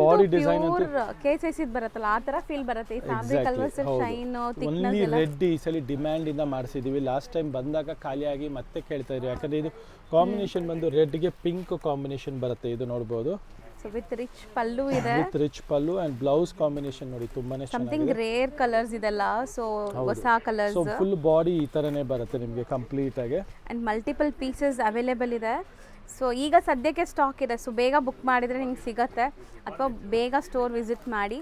ಬಾಡಿ ಡಿಸೈನ್ ಅಂತೂ ಕೇಸಸ್ ಬರುತ್ತಲ್ಲ ಆ ತರ ಫೀಲ್ ಬರುತ್ತೆ. ಈ ಫ್ಯಾಬ್ರಿಕ್ ಅಲ್ವಾ sir, shine thickness only red ಈ ಸಲ ಡಿಮ್ಯಾಂಡ್ ಇಂದ ಮಾಡಿಸಿದೀವಿ. ಲಾಸ್ಟ್ ಟೈಮ್ ಬಂದಾಗ ಖಾಲಿಯಾಗಿ ಮತ್ತೆ ಕೇಳ್ತಾ ಇದ್ವಿ, ಯಾಕಂದ್ರೆ ಇದು ಕಾಂಬಿನೇಷನ್ ಬಂದು ರೆಡ್ ಗೆ ಪಿಂಕ್ ಕಾಂಬಿನೇಷನ್ ಬರುತ್ತೆ. ಇದು ನೋಡಬಹುದು. ಸೊ ವಿತ್ ರಿಚ್ ಪಲ್ಲು ಇದೆ, with rich pallu and blouse combination ನೋಡಿ ತುಂಬಾನೇ ಸಮಥಿಂಗ್ ರೇರ್ ಕಲರ್ಸ್ ಇದೆಲ್ಲ. ಸೊ ಹೊಸ ಕಲರ್ಸ್. ಸೊ ಫುಲ್ ಬಾಡಿ ಈ ತರನೇ ಬರುತ್ತೆ ನಿಮಗೆ ಕಂಪ್ಲೀಟ್ ಆಗಿ. ಅಂಡ್ ಮಲ್ಟಿಪಲ್ ಪೀಸಸ್ ಅವೈಲೇಬಲ್ ಇದೆ. ಸೊ ಈಗ ಸದ್ಯಕ್ಕೆ ಸ್ಟಾಕ್ ಇದೆ. ಸೊ ಬೇಗ ಬುಕ್ ಮಾಡಿದರೆ ನಿಮ್ಗೆ ಸಿಗುತ್ತೆ, ಅಥವಾ ಬೇಗ ಸ್ಟೋರ್ ವಿಸಿಟ್ ಮಾಡಿ.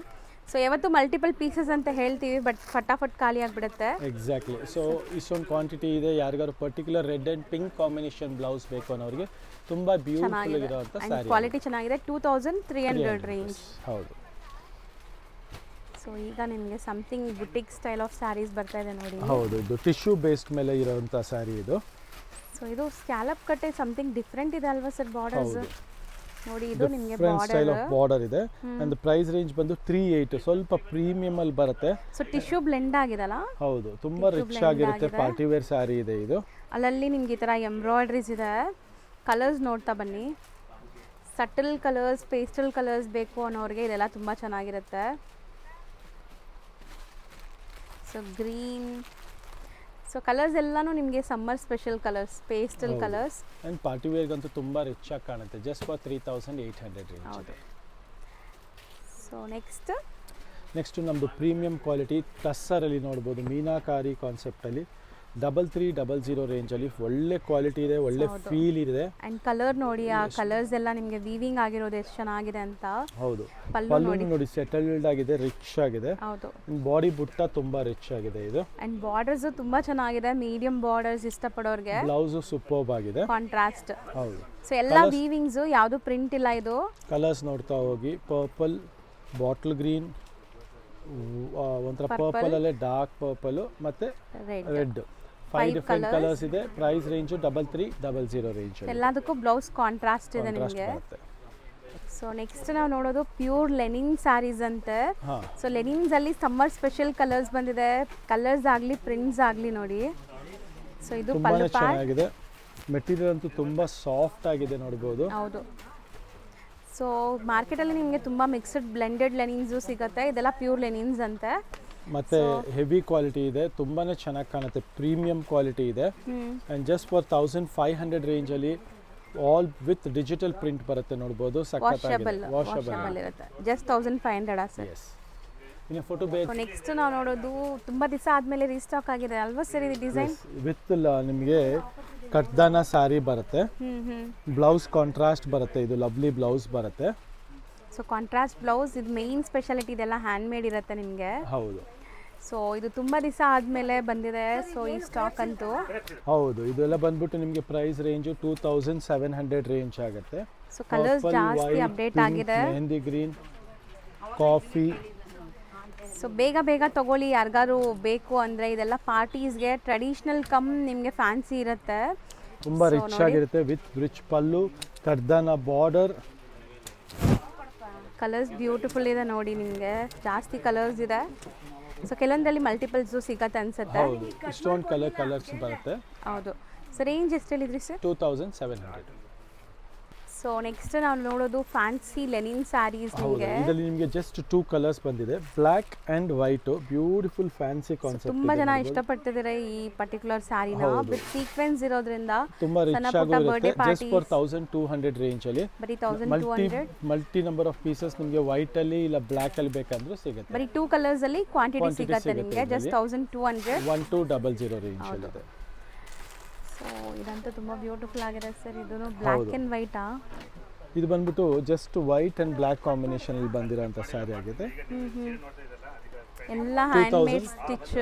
ಸೊ ಯಾವತ್ತು ಮಲ್ಟಿಪಲ್ ಪೀಸಸ್ ಅಂತ ಹೇಳ್ತೀವಿ, ಬಟ್ ಫಟಾಫಟ್ ಖಾಲಿ ಆಗಿಬಿಡುತ್ತೆ. ಎಕ್ಸಾಕ್ಟ್ಲಿ. ಸೊ ಇಷ್ಟೊಂದು ಕ್ವಾಂಟಿಟಿ ಇದೆ. ಯಾರಿಗಾರು particular red and pink combination blouse ಬೇಕು ಅನ್ನೋರಿಗೆ ತುಂಬಾ ಬ್ಯೂಟಿಫುಲ್ ಆಗಿರುವಂತ ಸ್ಯಾರಿ. ಕ್ವಾಲಿಟಿ ಚೆನ್ನಾಗಿದೆ. 2300 ರೇಂಜ್. ಹೌದು. ಸೊ ಈಗ ನಿಮಗೆ something boutique style of saris ಬರ್ತಾ ಇದೆ ನೋಡಿ. ಹೌದು, ಇದು ಟಿಶ್ಯೂ ಬೇಸ್ಡ್ ಮೇಲೆ ಇರೋಂಥ ಸ್ಯಾರಿ ಇದು. ಸೊ ಇದು ಸ್ಕ್ಯಾಲಪ್ ಕಟ್ಟೆ ಸಮಥಿಂಗ್ ಡಿಫ್ರೆಂಟ್ ಇದೆ ಅಲ್ವಾ ಸರ್ ಬಾರ್ಡರ್ಸ್? ನೋಡಿ ಇದು ನಿಮಗೆ ಡಿಫ್ರೆಂಟ್ ಸ್ಟೈಲ್ ಆಫ್ ಬಾರ್ಡರ್ ಇದೆ ಅಂಡ್ ಪ್ರೈಸ್ ರೇಂಜ್ ಬಂದು 380, ಸ್ವಲ್ಪ ಪ್ರೀಮಿಯಂ ಅಲ್ಲಿ ಬರುತ್ತೆ. ಸೊ ಟಿಶ್ಯೂ ಬ್ಲೆಂಡ್ ಆಗಿದಲ್ಲ? ಹೌದು, ತುಂಬಾ ರಿಚ್ ಆಗಿರುತ್ತೆ. ಪಾರ್ಟಿ ವೇರ್ ಸ್ಯಾರಿ ಇದೆ ಇದು. ಅಲ್ಲಲ್ಲಿ ನಿಮ್ಗೆ ಈ ಥರ ಎಂಬ್ರಾಯ್ಡ್ರೀಸ್ ಇದೆ. ಕಲರ್ಸ್ ನೋಡ್ತಾ ಬನ್ನಿ. ಸಟಲ್ ಕಲರ್ಸ್, ಪೇಸ್ಟಲ್ ಕಲರ್ಸ್ ಬೇಕು ಅನ್ನೋರಿಗೆ ಇದೆಲ್ಲ ತುಂಬ ಚೆನ್ನಾಗಿರುತ್ತೆ. ಸೊ ಗ್ರೀನ್, ಸೊ ಕಲರ್ಸ್ ಎಲ್ಲಾನು ನಿಮಗೆ summer special colours, pastel colours and party ವೇರ್ಗಂತೂ ತುಂಬಾ ರಿಚ್ ಆಗಿ ಕಾಣುತ್ತೆ. Just for 3800 range. ಹೌದು. ಸೊ ನೆಕ್ಸ್ಟ್ ನಮ್ಮದು ಪ್ರೀಮಿಯಂ ಕ್ವಾಲಿಟಿ ಟಸ್ಸರಲ್ಲಿ ನೋಡ್ಬೋದು, ಮೀನಾಕಾರಿ ಕಾನ್ಸೆಪ್ಟಲ್ಲಿ 3300 ರೇಂಜಲ್ಲಿ ಒಳ್ಳೆ ಕ್ವಾಲಿಟಿ ಇದೆ, ಒಳ್ಳೆ ಫೀಲ್ ಇದೆ. ಅಂಡ್ ಕಲರ್ ನೋಡಿ, ಆ ಕಲರ್ಸ್ ಎಲ್ಲ ನಿಮಗೆ ವೀವಿಂಗ್ ಆಗಿರೋದು ಎಷ್ಟು ಚೆನ್ನಾಗಿದೆ ಅಂತ. ಹೌದು, ಪಲ್ಲು ನೋಡಿ ಸೆಟಲ್ಡ್ ಆಗಿದೆ, ರಿಚ್ ಆಗಿದೆ. ಹೌದು, ಬಾಡಿ ಬುಟ್ಟ ತುಂಬಾ ರಿಚ್ ಆಗಿದೆ ಇದು. ಅಂಡ್ ಬಾರ್ಡರ್ಸ್ ತುಂಬಾ ಚೆನ್ನಾಗಿದೆ, ಮೀಡಿಯಂ ಬಾರ್ಡರ್ಸ್ ಇಷ್ಟಪಡೋರಿಗೆ. ಬ್ಲೌಸ್ ಸೂಪರ್ಬ್ ಆಗಿದೆ, ಕಾಂಟ್ರಾಸ್ಟ್. ಹೌದು. ಸೊ ಎಲ್ಲ ವೀವಿಂಗ್ಸ್, ಯಾವುದು ಪ್ರಿಂಟ್ ಇಲ್ಲ ಇದು. ಕಲರ್ಸ್ ನೋಡ್ತಾ ಹೋಗಿ, ಪರ್ಪಲ್, ಬಾಟಲ್ ಗ್ರೀನ್, ಒಂಥರ ಪರ್ಪಲ್ ಅಲ್ಲೇ ಡಾರ್ಕ್ ಪರ್ಪಲ್ ಮತ್ತೆ ರೆಡ್, 5 ಡಿಫರೆಂಟ್ ಕಲರ್ಸ್ ಇದೆ. Price range 3300 range. ಎಲ್ಲದಕ್ಕೂ ಬ್ಲೌಸ್ ಕಾಂಟ್ರಾಸ್ಟ್ ಇದೆ ನಿಮಗೆ. ಸೊ ನೆಕ್ಸ್ಟ್ ನಾವು ನೋಡೋದು ಪ್ಯೂರ್ ಲೆನಿನ್ ಸ್ಯಾರೀಸ್ ಅಂತೆ. ಸೊ ಲೆನಿನ್ಸ್ ಅಲ್ಲಿ ಸಮ್ಮರ್ ಸ್ಪೆಷಲ್ ಕಲರ್ಸ್ ಬಂದಿದೆ. ಕಲರ್ಸ್ ಆಗಲಿ ಪ್ರಿಂಟ್ಸ್ ಆಗಲಿ ನೋಡಿ. ಸೊ ಇದು ಪಲ್ಲು ಚೆನ್ನಾಗಿದೆ. ಮೆಟೀರಿಯಲ್ ಅಂತೂ ತುಂಬಾ ಸಾಫ್ಟ್ ಆಗಿದೆ ನೋಡಬಹುದು. ಹೌದು. ಸೊ ಮಾರ್ಕೆಟಲ್ಲಿ ನಿಮಗೆ ತುಂಬ ಮಿಕ್ಸ್ಡ್ ಬ್ಲೆಂಡೆಡ್ ಲೆನಿನ್ಸು ಸಿಗುತ್ತೆ. ಇದೆಲ್ಲ ಪ್ಯೂರ್ ಲೆನಿನ್ಸ್ ಅಂತೆ. ಮತ್ತೆ ಹೆವಿ ಕ್ವಾಲಿಟಿ ಇದೆ, ತುಂಬಾನೇ ಚೆನ್ನಾಗಿ ಕಾಣುತ್ತೆ, ಪ್ರೀಮಿಯಂ ಕ್ವಾಲಿಟಿ ಇದೆ. ಅಂಡ್ ಜಸ್ಟ್ ಫಾರ್ 1500 ರೇಂಜ್ ಅಲ್ಲಿ ಆಲ್ ವಿತ್ ಡಿಜಿಟಲ್ ಪ್ರಿಂಟ್ ಬರುತ್ತೆ ನೋಡಬಹುದು. ವಾಷಬಲ್ ಇರುತ್ತೆ. Just 1500 sir. ಇನ್ನು ಫೋಟೋ ಬೇಕು. ನೆಕ್ಸ್ಟ್ ನಾವು ನೋಡೋದು ತುಂಬಾ ದಿವಸ ಆದ್ಮೇಲೆ ರೀಸ್ಟಾಕ್ ಆಗಿದೆ ಅಲ್ವಾ ಸರ್ ಇದು ಡಿಸೈನ್? ವಿತ್ ನಿಮಗೆ ಕಟ್ದಾನ ಸಾರಿ ಬರುತ್ತೆ. ಬ್ಲೌಸ್ ಕಾಂಟ್ರಾಸ್ಟ್ ಬರುತ್ತೆ, ಇದು ಲವ್ಲಿ ಬ್ಲೌಸ್ ಬರುತ್ತೆ. ಸೊ ಕಾಂಟ್ರಾಸ್ಟ್ ಬ್ಲೌಸ್, ಇದು ಮೇನ್ ಸ್ಪೆಷಾಲಿಟಿ. ಇದೆಲ್ಲ ಹ್ಯಾಂಡ್ ಮೇಡ್ ಇರುತ್ತೆ ನಿಮಗೆ. ಹೌದು. ಸೊ ಇದು ತುಂಬ ದಿವಸ ಆದಮೇಲೆ ಬಂದಿದೆ ಸೊ ಈ ಸ್ಟಾಕ್ ಅಂತೂ. ಹೌದು, ಇದೆಲ್ಲ ಬಂದ್ಬಿಟ್ಟು ನಿಮಗೆ ಪ್ರೈಸ್ ರೇಂಜ್ 2700 ರೇಂಜ್ ಆಗುತ್ತೆ. ಸೊ ಕಲರ್ಸ್ ಜಾಸ್ತಿ ಅಪ್ಡೇಟ್ ಆಗಿದೆ. Mehndi green, coffee. ಸೊ ಬೇಗ ಬೇಗ ತಗೊಳ್ಳಿ ಯಾರಿಗಾರು ಬೇಕು ಅಂದರೆ. ಇದೆಲ್ಲ ಪಾರ್ಟೀಸ್ಗೆ ಟ್ರೆಡಿಷ್ನಲ್ ಕಮ್ ನಿಮಗೆ ಫ್ಯಾನ್ಸಿ ಇರುತ್ತೆ. ತುಂಬ ರಿಚ್ ಆಗಿರುತ್ತೆ ವಿತ್ ರಿಚ್ ಪಲ್ಲು, ಕಡ್ದಾನ ಬಾರ್ಡರ್. ಕಲರ್ಸ್ ಬ್ಯೂಟಿಫುಲ್ ಇದೆ ನೋಡಿ, ನಿಮಗೆ ಜಾಸ್ತಿ ಕಲರ್ಸ್ ಇದೆ. ಸೊ ಕೆಲವೊಂದರಲ್ಲಿ ಮಲ್ಟಿಪಲ್ಸು ಸಿಗತ್ತೆ ಅನ್ಸುತ್ತೆ. ಹೌದು, ಇಷ್ಟೊಂದು ಕಲರ್ಸ್ ಬರುತ್ತೆ. ಹೌದು. ಸೊ ರೇಂಜ್ ಎಷ್ಟು ಹೇಳಿದ್ರಿ ಸರ್? 2700. ಸೊ ನೆಕ್ಸ್ಟ್ ನಾವು ನೋಡೋದು ಫ್ಯಾನ್ಸಿ ಲೆನಿನ್ ಸ್ಯಾರೀಸ್. ನಿಮಗೆ ಇದರಲ್ಲಿ ನಿಮಗೆ ಜಸ್ಟ್ 2 ಕಲರ್ಸ್ ಬಂದಿದೆ, black and white. Beautiful fancy concept. ತುಂಬಾ ಜನ ಇಷ್ಟಪಡ್ತಿದ್ದಾರೆ ಈ ಪರ್ಟಿಕ್ಯುಲರ್ ಸ್ಯಾರಿನ. ವಿತ್ ಸೀಕ್ವೆನ್ಸ್ ಇರೋದ್ರಿಂದ ತುಂಬಾ ರಿಚ್ ಆಗಿರುತ್ತೆ. ಜಸ್ಟ್ ಫಾರ್ 1200 ರೇಂಜ್ ಅಲ್ಲಿ ಬರೀ 1200. ಮಲ್ಟಿ ನಂಬರ್ ಆಫ್ ಪೀಸಸ್ ನಿಮಗೆ ವೈಟ್ ಅಲ್ಲಿ ಇಲ್ಲ ಬ್ಲ್ಯಾಕ್ ಅಲ್ಲಿ ಬೇಕಂದ್ರೂ ಸಿಗುತ್ತೆ. ಬರೀ 2 ಕಲರ್ಸ್ ಅಲ್ಲಿ ಕ್ವಾಂಟಿಟಿ ಸಿಗುತ್ತೆ ನಿಮಗೆ. ಜಸ್ಟ್ 1200. 1200 ರೇಂಜ್ ಅಲ್ಲಿ ಇದೆ. ಸೊ ಇದಂತೂ ತುಂಬಾ ಬ್ಯೂಟಿಫುಲ್ ಆಗಿದೆ ಸರ್. ಇದು ಬ್ಲ್ಯಾಕ್ ಅಂಡ್ ವೈಟ್. ಇದು ಬಂದ್ಬಿಟ್ಟು just white and black combination ಅಲ್ಲಿ ಬಂದಿರೋಂಥ ಸ್ಯಾರಿ ಆಗಿದೆ. ಎಲ್ಲ ಹ್ಯಾಂಡ್ ಮೇಡ್ ಸ್ಟಿಚ್.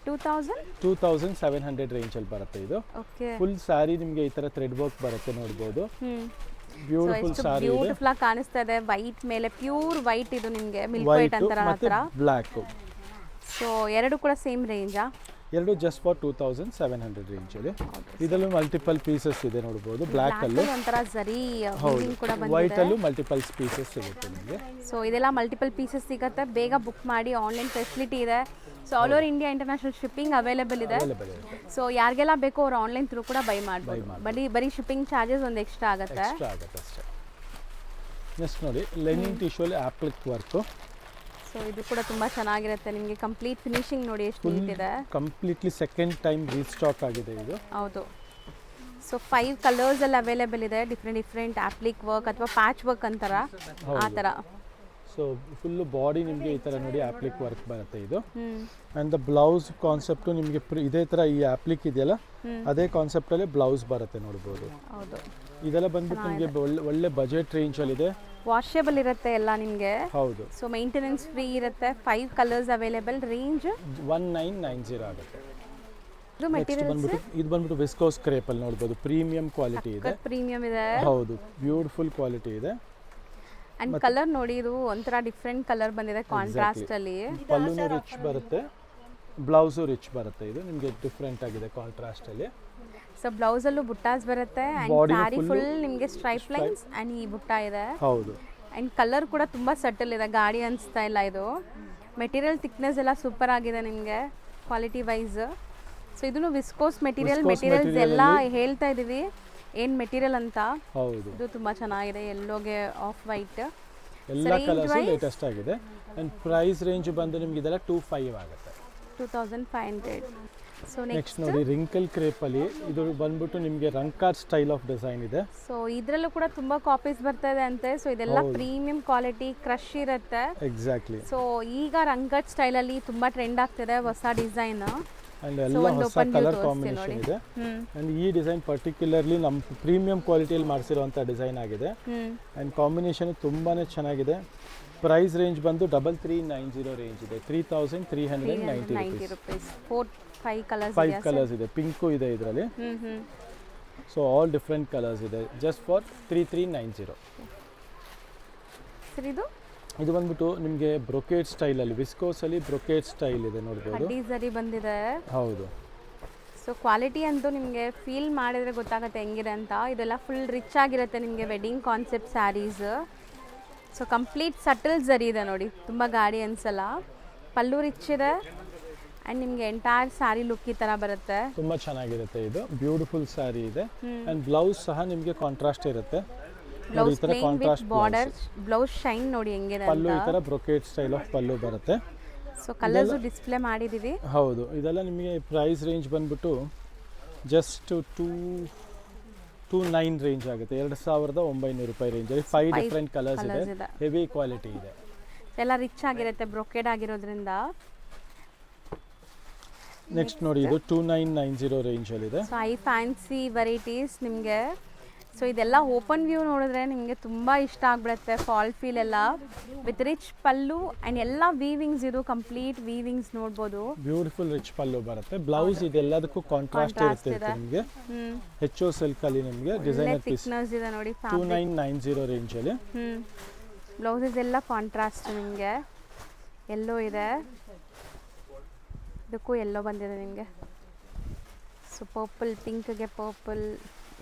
2700 ರೇಂಜ್ ಅಲ್ಲಿ ಬರುತ್ತೆ ಇದು. ಫುಲ್ ಸ್ಯಾರಿ ನಿಮಗೆ ಈ ತರ ಥ್ರೆಡ್ ವರ್ಕ್ ಬರುತ್ತೆ ನೋಡಬಹುದು. ಬ್ಯೂಟಿಫುಲ್ ಸ್ಯಾರಿ ಇದೆ. ಬ್ಯೂಟಿಫುಲ್ ಆಗಿ ಕಾಣಿಸ್ತಾ ಇದೆ. ವೈಟ್ ಮೇಲೆ ಪ್ಯೂರ್ ವೈಟ್. ಇದು ನಿಮಗೆ ಮಿಲ್ಕ್ ವೈಟ್ ಅಂತಾರ ಆ ತರ. ಬ್ಲ್ಯಾಕ್. ಸೊ ಎರಡು ಕೂಡ ಸೇಮ್ ರೇಂಜಾ? ಎರಡು ಜಸ್ಟ್ ಫಾರ್ 2700 ರೇಂಜ್ ಅಲ್ಲಿ. ಇದರಲ್ಲೂ ಮಲ್ಟಿಪಲ್ ಪೀಸಸ್ ಇದೆ ನೋಡಬಹುದು. ಬ್ಲ್ಯಾಕ್ ಅಲ್ಲೂ ಒಂಥರ ಜರಿ ವೀವಿಂಗ್ ಕೂಡ ಬಂದಿದೆ. ವೈಟ್ ಅಲ್ಲೂ ಮಲ್ಟಿಪಲ್ ಪೀಸಸ್ ಸಿಗುತ್ತೆ ನಿಮಗೆ. ಸೊ ಇದೆಲ್ಲ ಮಲ್ಟಿಪಲ್ ಪೀಸಸ್ ಸಿಗುತ್ತೆ. ಬೇಗ ಬುಕ್ ಮಾಡಿ. ಆನ್ಲೈನ್ ಫೆಸಿಲಿಟಿ ಇದೆ. So all over India international shipping available ಇದೆ. ಸೊ ಯಾರಿಗೆಲ್ಲ ಬೇಕೋ ಅವ್ರು ಆನ್ಲೈನ್ ಥ್ರೂ ಕೂಡ ಬೈ ಮಾಡ್ಬೋದು. ಬರೀ ಶಿಪ್ಪಿಂಗ್ ಚಾರ್ಜಸ್ ಒಂದು ಎಕ್ಸ್ಟ್ರಾ ಆಗುತ್ತೆ ಅಷ್ಟೇ. ನೆಕ್ಸ್ಟ್ ನೋಡಿ ಲೆನಿನ್ ಟಿಶ್ಯೂಲಿ ಆಪ್ಲಿಕ್ ವರ್ಕ್. ಸೊ ಇದು ಕೂಡ ತುಂಬಾ ಚೆನ್ನಾಗಿರುತ್ತೆ ನಿಮಗೆ. ಕಂಪ್ಲೀಟ್ ಫಿನಿಶಿಂಗ್ ನೋಡಿ ಎಷ್ಟು ನೀಟ್ ಇದೆ. ಕಂಪ್ಲೀಟ್ಲಿ ಸೆಕೆಂಡ್ ಟೈಮ್ ರೀಸ್ಟಾಕ್ ಆಗಿದೆ ಇದು. ಹೌದು. ಸೊ 5 ಕಲರ್ಸ್ ಅಲ್ಲಿ ಅವೈಲೇಬಲ್ ಇದೆ. ಡಿಫ್ರೆಂಟ್ ಆಪ್ಲಿಕ್ ವರ್ಕ್ ಅಥವಾ ಪ್ಯಾಚ್ ವರ್ಕ್ ಅಂತಾರ ಆ ಥರ. ಸೊ ಫುಲ್ ಬಾಡಿ ನಿಮಗೆ ಈ ತರ ನೋಡಿ ಆಪ್ಲಿಕ್ ವರ್ಕ್ ಬರುತ್ತೆ ಇದು. ಅಂಡ್ ದ ಬ್ಲೌಸ್ ಕಾನ್ಸೆಪ್ಟು ನಿಮಗೆ ಇದೇ ತರ ಈ ಆಪ್ಲಿಕ್ ಇದೆಯಲ್ಲ ಅದೇ ಕಾನ್ಸೆಪ್ಟ್ ಅಲ್ಲಿ ಬ್ಲೌಸ್ ಬರುತ್ತೆ ನೋಡಬಹುದು. ಹೌದು. ಇದೆಲ್ಲ ಬಂದ್ಬಿಟ್ಟು ನಿಮಗೆ ಒಳ್ಳೆ ಬಜೆಟ್ ರೇಂಜ್ ಅಲ್ಲಿ ಇದೆ. ವಾಷಬಲ್ ಇರುತ್ತೆ ಎಲ್ಲ ನಿಮಗೆ. ಹೌದು. ಸೊ ಮೇಂಟೆನೆನ್ಸ್ ಫ್ರೀ ಇರುತ್ತೆ. 5 ಕಲರ್ಸ್ ಅವೈಲೇಬಲ್. ರೇಂಜ್ 1990 ಆಗುತ್ತೆ. ಇದು ಬಂದ್ಬಿಟ್ಟು ವಿಸ್ಕೋಸ್ ಕ್ರೇಪ್ ಅಲ್ಲಿ ನೋಡಬಹುದು. ಪ್ರೀಮಿಯಂ ಕ್ವಾಲಿಟಿ ಇದೆ. ಪ್ರೀಮಿಯಂ ಇದೆ. ಹೌದು, ಬ್ಯೂಟಿಫುಲ್ ಕ್ವಾಲಿಟಿ ಇದೆ. ಅಂಡ್ ಕಲರ್ ನೋಡಿ, ಇದು ಒಂಥರ ಡಿಫ್ರೆಂಟ್ ಕಲರ್ ಬಂದಿದೆ ಕಾಂಟ್ರಾಸ್ಟ್ ಅಲ್ಲಿ. ಪಲ್ಲುನು ರಿಚ್ ಬರುತ್ತೆ, ಬ್ಲೌಸು ರಿಚ್ ಬರುತ್ತೆ. ಇದು ನಿಮಗೆ ಡಿಫ್ರೆಂಟ್ ಆಗಿದೆ ಕಾಂಟ್ರಾಸ್ಟ್ ಅಲ್ಲಿ. ಸೊ ಬ್ಲೌಸ್ ಅಲ್ಲೂ ಬುಟ್ಟಾಸ್ ಬರುತ್ತೆ and Body sari full full ನಿಮಗೆ ಸ್ಟ್ರೈಪ್ ಲೈನ್ಸ್ ಅಂಡ್ ಈ ಬುಟ್ಟ ಇದೆ. ಹೌದು. ಅಂಡ್ ಕಲರ್ ಕೂಡ ತುಂಬಾ ಸಟಲ್ ಇದೆ, ಗಾಡಿ ಅನಿಸ್ತಾ ಇಲ್ಲ ಇದು. ಮೆಟೀರಿಯಲ್ ಥಿಕ್ನೆಸ್ ಎಲ್ಲ ಸೂಪರ್ ಆಗಿದೆ ನಿಮಗೆ ಕ್ವಾಲಿಟಿ ವೈಸ್. ಸೊ ಇದನ್ನು ವಿಸ್ಕೋಸ್ ಮೆಟೀರಿಯಲ್ಸ್ ಎಲ್ಲ ಹೇಳ್ತಾ ಇದೀವಿ ಏನು ಮೆಟೀರಿಯಲ್ ಅಂತ. ಹೌದು, ಇದು ತುಂಬಾ ಚೆನ್ನಾಗಿದೆ, ಯೆಲ್ಲೋಗೆ ಆಫ್ ವೈಟ್. ಎಲ್ಲ ಕಲರ್ಸ್ ಲೇಟೆಸ್ಟ್ ಆಗಿದೆ. ಅಂಡ್ ಪ್ರೈಸ್ ರೇಂಜ್ ಬಂದು ನಿಮಗೆ ಇದೆಲ್ಲ 2500 ಆಗುತ್ತೆ. 2500. ಸೊ ನೆಕ್ಸ್ಟ್ ನೋಡಿ ರಿಂಕಲ್ ಕ್ರೇಪ್ ಅಲ್ಲಿ ಇದು ಬಂದ್ಬಿಟ್ಟು ನಿಮಗೆ ರಂಕಾರ್ ಸ್ಟೈಲ್ ಆಫ್ ಡಿಸೈನ್ ಇದೆ. ಸೊ ಇದರಲ್ಲೂ ಕೂಡ ತುಂಬಾ ಕಾಪೀಸ್ ಬರ್ತಾ ಇದೆ ಅಂತೆ. ಸೊ ಇದೆಲ್ಲ ಪ್ರೀಮಿಯಂ ಕ್ವಾಲಿಟಿ ಕ್ರಶ್ ಇರುತ್ತೆ. ಎಕ್ಸಾಕ್ಟ್ಲಿ. ಸೊ ಈಗ ರಂಗಟ್ ಸ್ಟೈಲ್ ಅಲ್ಲಿ ತುಂಬಾ ಟ್ರೆಂಡ್ ಆಗ್ತಿದೆ ಹೊಸ ಡಿಸೈನ್. ಅಂಡ್ ಎಲ್ಲ ಹೊಸ ಕಲರ್ ಕಾಂಬಿನೇಷನ್ ಇದೆ. ಅಂಡ್ ಈ ಡಿಸೈನ್ ಪರ್ಟಿಕ್ಯುಲರ್ಲಿ ನಮ್ಮ ಪ್ರೀಮಿಯಂ ಕ್ವಾಲಿಟಿಯಲ್ಲಿ ಮಾಡಿಸಿರುವಂಥ ಡಿಸೈನ್ ಆಗಿದೆ. ಅಂಡ್ ಕಾಂಬಿನೇಷನ್ ತುಂಬಾನೇ ಚೆನ್ನಾಗಿದೆ. ಪ್ರೈಸ್ ರೇಂಜ್ ಬಂದು 3390 ರೇಂಜ್ ಇದೆ. 3390 rupees. 5 ಕಲರ್ಸ್ ಇದೆ. ಪಿಂಕು ಇದೆ ಇದರಲ್ಲಿ. ಸೊ ಆಲ್ ಡಿಫ್ರೆಂಟ್ ಕಲರ್ಸ್ ಇದೆ ಜಸ್ಟ್ ಫಾರ್ 3390. ಸರ್ ಇದು ಬಂದ್ಬಿಟ್ಟು ನಿಮಗೆ ಬ್ರೊಕೇಡ್ ಸ್ಟೈಲ್ ಅಲ್ಲಿ, ವಿಸ್ಕೋಸ್ ಅಲ್ಲಿ ಬ್ರೊಕೇಡ್ ಸ್ಟೈಲ್ ಇದೆ ನೋಡಬಹುದು. ಹಡ್ಡಿ ಜರಿ ಬಂದಿದೆ. ಹೌದು. ಸೊ ಕ್ವಾಲಿಟಿ ಅಂತೂ ನಿಮಗೆ ಫೀಲ್ ಮಾಡಿದ್ರೆ ಗೊತ್ತಾಗುತ್ತೆ ಹೆಂಗಿದೆ ಅಂತ. ಇದೆಲ್ಲ ಫುಲ್ ರಿಚ್ ಆಗಿರುತ್ತೆ ನಿಮಗೆ wedding concept saris. So complete subtle zari ಇದೆ ನೋಡಿ, ತುಂಬ ಗಾಡಿ ಅನ್ಸಲ್ಲ. ಪಲ್ಲು ರಿಚ್ ಇದೆ ಆ್ಯಂಡ್ ನಿಮಗೆ ಎಂಟೈರ್ ಸ್ಯಾರಿ ಲುಕ್ ಈ ಥರ ಬರುತ್ತೆ. ತುಂಬ ಚೆನ್ನಾಗಿರುತ್ತೆ. ಇದು ಬ್ಯೂಟಿಫುಲ್ ಸ್ಯಾರಿ ಇದೆ. ಆ್ಯಂಡ್ ಬ್ಲೌಸ್ ಸಹ ನಿಮಗೆ ಕಾಂಟ್ರಾಸ್ಟ್ ಇರುತ್ತೆ. Blouse plain with border, blouse shine ನೋಡಿ ಹೆಂಗಿದೆ ಅಂತ. ಪಲ್ಲು ಈ ಥರ ಬ್ರೊಕೇಡ್ ಸ್ಟೈಲ್ ಆಫ್ ಪಲ್ಲು ಬರುತ್ತೆ. ಸೊ ಕಲರ್ಸು ಡಿಸ್ಪ್ಲೇ ಮಾಡಿದ್ದೀವಿ. ಹೌದು. ಇದೆಲ್ಲ ನಿಮಗೆ ಪ್ರೈಸ್ ರೇಂಜ್ ಬಂದ್ಬಿಟ್ಟು ಜಸ್ಟ್ 29 ರೇಂಜ್ ಆಗುತ್ತೆ. 2900 ರೂಪಾಯಿ ರೇಂಜ್ ಅಲ್ಲಿ 5 ಡಿಫ್ರೆಂಟ್ ಕಲರ್ಸ್ ಇದೆ. ಹೆವಿ ಕ್ವಾಲಿಟಿ ಇದೆ, ಎಲ್ಲ ರಿಚ್ ಆಗಿರುತ್ತೆ ಬ್ರೊಕೇಡ್ ಆಗಿರೋದ್ರಿಂದ. ನೆಕ್ಸ್ಟ್ ನೋಡಿ, ಇದು 2990 ರೇಂಜ್ ಅಲ್ಲಿ ಇದೆ. ಸೊ ಐ ಫ್ಯಾನ್ಸಿ ವೆರೈಟೀಸ್ ನಿಮಗೆ. ಸೊ ಇದೆಲ್ಲ ಓಪನ್ ವ್ಯೂ ನೋಡಿದ್ರೆ ನಿಮಗೆ ತುಂಬ ಇಷ್ಟ ಆಗಿಬಿಡುತ್ತೆ. ಫಾಲ್ ಫೀಲ್ ಎಲ್ಲ ವಿತ್ ರಿಚ್ ಪಲ್ಲು ಆ್ಯಂಡ್ ಎಲ್ಲ ವೀವಿಂಗ್ಸ್, ಇದು ಕಂಪ್ಲೀಟ್ ವೀವಿಂಗ್ಸ್ ನೋಡ್ಬೋದು. ಬ್ಯೂಟಿಫುಲ್ ರಿಚ್ ಪಲ್ಲು ಬರುತ್ತೆ. ಬ್ಲೌಸ್ ಇದೆಲ್ಲದಕ್ಕೂ ಕಾಂಟ್ರಾಸ್ಟ್ ಇರುತ್ತೆ ನಿಮಗೆ. HO ಸಿಲ್ಕ್ ಅಲ್ಲಿ ನಿಮಗೆ ಡಿಸೈನರ್ ಪೀಸ್ ಇದೆ ನೋಡಿ. 2990 ರೇಂಜ್ ಅಲ್ಲಿ. ಬ್ಲೌಸಸ್ ಎಲ್ಲ ಕಾಂಟ್ರಾಸ್ಟ್ ನಿಮಗೆ. ಎಲ್ಲೋ ಇದೆ, ಇದಕ್ಕೂ ಎಲ್ಲೋ ಬಂದಿದೆ ನಿಮಗೆ. ಸೊ ಪರ್ಪಲ್, ಪಿಂಕ್ಗೆ ಪರ್ಪಲ್,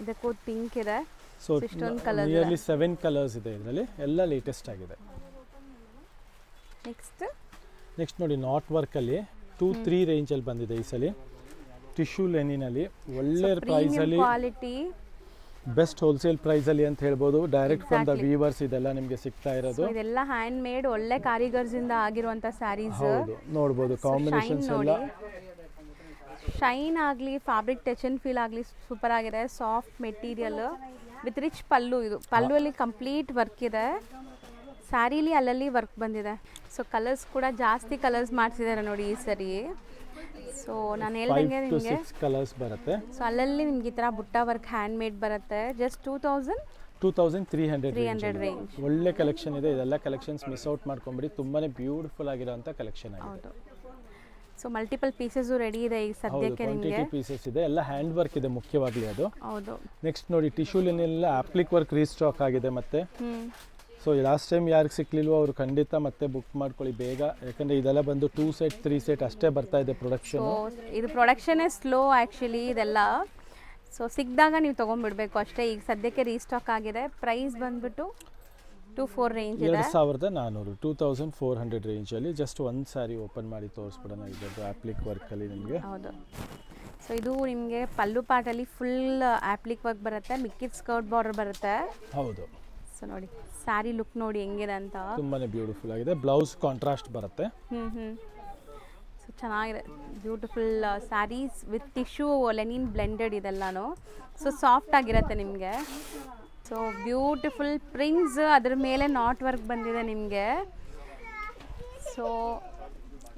ಇದಕ್ಕೂ ಪಿಂಕ್ ಇದೆ. ಸೊ ಇಷ್ಟೊಂದು ಕಲರ್, ನಿಯರ್ಲಿ 7 ಕಲರ್ಸ್ ಇದೆ ಇದರಲ್ಲಿ. ಎಲ್ಲ ಲೇಟೆಸ್ಟ್ ಆಗಿದೆ. ನೆಕ್ಸ್ಟ್ ನೋಡಿ, ನಾಟ್ ವರ್ಕ್ ಅಲ್ಲಿ 2-3 ರೇಂಜ್ ಅಲ್ಲಿ ಬಂದಿದೆ ಈ ಸಲ. ಟಿಶ್ಯೂ ಲೆನಿನ್ ಅಲ್ಲಿ ಒಳ್ಳೆ ಪ್ರೈಸ್ ಅಲ್ಲಿ, ಕ್ವಾಲಿಟಿ, ಬೆಸ್ಟ್ ಹೋಲ್ಸೇಲ್ ಪ್ರೈಸ್ ಅಲ್ಲಿ ಅಂತ ಹೇಳ್ಬೋದು. ಡೈರೆಕ್ಟ್ ಫ್ರಮ್ ದ ವೀವರ್ಸ್ ಇದೆಲ್ಲ ನಿಮಗೆ ಸಿಗ್ತಾ ಇರೋದು. ಇದೆಲ್ಲ ಹ್ಯಾಂಡ್ ಮೇಡ್ ಒಳ್ಳೆ ಕಾರಿಗರ್ಸ್ ಇಂದ ಆಗಿರುವಂತ ಸ್ಯಾರೀಸ್. ಹೌದು, ನೋಡಬಹುದು ಕಾಂಬಿನೇಷನ್ಸ್ ಎಲ್ಲ. ಶೈನ್ ಆಗಲಿ, ಫ್ಯಾಬ್ರಿಕ್ ಟಚ್ ಅಂಡ್ ಫೀಲ್ ಆಗಲಿ ಸೂಪರ್ ಆಗಿದೆ. ಸಾಫ್ಟ್ ಮೆಟೀರಿಯಲ್ ವಿತ್ ರಿಚ್ ಪಲ್ಲು. ಇದು ಪಲ್ಲುವಲ್ಲಿ ಕಂಪ್ಲೀಟ್ ವರ್ಕ್ ಇದೆ. ಸ್ಯಾರಿಲಿ ಅಲ್ಲಲ್ಲಿ ವರ್ಕ್ ಬಂದಿದೆ. ಸೊ ಕಲರ್ಸ್ ಕೂಡ ಜಾಸ್ತಿ ಕಲರ್ಸ್ ಮಾಡಿಸಿದ್ದಾರೆ ನೋಡಿ ಈ ಸರಿ. ಸೊ ನಾನು ಹೇಳ್ದಂಗೆ ನಿಮಗೆ 5 to 6 ಕಲರ್ಸ್ ಬರುತ್ತೆ. ಸೊ ಅಲ್ಲಲ್ಲಿ ನಿಮ್ಗೆ ಈ ಥರ ಬುಟ್ಟ ವರ್ಕ್ ಹ್ಯಾಂಡ್ ಮೇಡ್ ಬರುತ್ತೆ. Just 2300 range. ಒಳ್ಳೆ ಕಲೆಕ್ಷನ್ ಇದೆ. ಇದೆಲ್ಲ ಕಲೆಕ್ಷನ್ಸ್ ಮಿಸ್ ಔಟ್ ಮಾಡ್ಕೊಂಬಿಡಿ. ತುಂಬಾನೇ ಬ್ಯೂಟಿಫುಲ್ ಆಗಿರೋಂಥ ಕಲೆಕ್ಷನ್ ಆಗಿದೆ. ಹೌದು. ಸೊ ಮಲ್ಟಿಪಲ್ ಪೀಸಸ್ ರೆಡಿ ಇದೆ ಈಗ ಸದ್ಯಕ್ಕೆ ನಿಮಗೆ. 20 ಪೀಸಸ್ ಇದೆ. ಎಲ್ಲ ಹ್ಯಾಂಡ್ ವರ್ಕ್ ಇದೆ ಮುಖ್ಯವಾಗ್ಲಿ ಅದು. ಹೌದು. ನೆಕ್ಸ್ಟ್ ನೋಡಿ, ಟಿಶ್ಯೂ ಲಿನೆಲ್ಲ ಅಪ್ಲಿಕ್ ವರ್ಕ್ ರೀಸ್ಟಾಕ್ ಆಗಿದೆ ಮತ್ತೆ. ಸೊ ಲಾಸ್ಟ್ ಟೈಮ್ ಯಾರಿಗೆ ಸಿಕ್ಲಿಲ್ವೋ ಅವರು ಖಂಡಿತ ಮತ್ತೆ ಬುಕ್ ಮಾಡ್ಕೊಳ್ಳಿ ಬೇಗ. ಯಾಕಂದ್ರೆ ಇದೆಲ್ಲ ಬಂದು 2 ಸೆಟ್ 3 ಸೆಟ್ ಅಷ್ಟೇ ಬರ್ತಾ ಇದೆ ಪ್ರೊಡಕ್ಷನ್. ಇದು ಪ್ರೊಡಕ್ಷನ್ನೇ ಸ್ಲೋ ಆ್ಯಕ್ಚುಲಿ ಇದೆಲ್ಲ. ಸೊ ಸಿಕ್ಕಿದಾಗ ನೀವು ತೊಗೊಂಡ್ಬಿಡ್ಬೇಕು ಅಷ್ಟೇ. ಈಗ ಸದ್ಯಕ್ಕೆ ರೀಸ್ಟಾಕ್ ಆಗಿದೆ. ಪ್ರೈಸ್ ಬಂದ್ಬಿಟ್ಟು 2400 ರೇಂಜ್ ಇದೆ. 2400, 2400 ರೇಂಜ್ ಅಲ್ಲಿ. ಜಸ್ಟ್ ಒಂದು ಸಾರಿ ಓಪನ್ ಮಾಡಿ ತೋರಿಸ್ಬಿಡೋಣ. ಇದೊಂದು ಅಪ್ಲಿಕ್ ವರ್ಕ್ ಅಲ್ಲಿ ನಿಮಗೆ. ಹೌದು. ಸೊ ಇದು ನಿಮಗೆ ಪಲ್ಲು ಪಾರ್ಟಲ್ಲಿ ಫುಲ್ ಅಪ್ಲಿಕ್ ವರ್ಕ್ ಬರುತ್ತೆ, ಮಿಕ್ಕಿದ ಸ್ಕರ್ಟ್ ಬಾರ್ಡರ್ ಬರುತ್ತೆ. ಹೌದು. ಸೊ ನೋಡಿ ಸ್ಯಾರಿ ಲುಕ್ ನೋಡಿ ಹೆಂಗಿದೆ ಅಂತ. ತುಂಬಾನೇ ಬ್ಯೂಟಿಫುಲ್ ಆಗಿದೆ. ಬ್ಲೌಸ್ ಕಾಂಟ್ರಾಸ್ಟ್ ಬರುತ್ತೆ. ಸೊ ಚೆನ್ನಾಗಿದೆ. Beautiful saris with tissue linen blended ಇದೆಲ್ಲನೂ. ಸೊ ಸಾಫ್ಟ್ ಆಗಿರುತ್ತೆ ನಿಮಗೆ. ಸೊ ಬ್ಯೂಟಿಫುಲ್ ಪ್ರಿಂಟ್ಸ್, ಅದ್ರ ಮೇಲೆ ನಾಟ್ ವರ್ಕ್ ಬಂದಿದೆ ನಿಮಗೆ. ಸೊ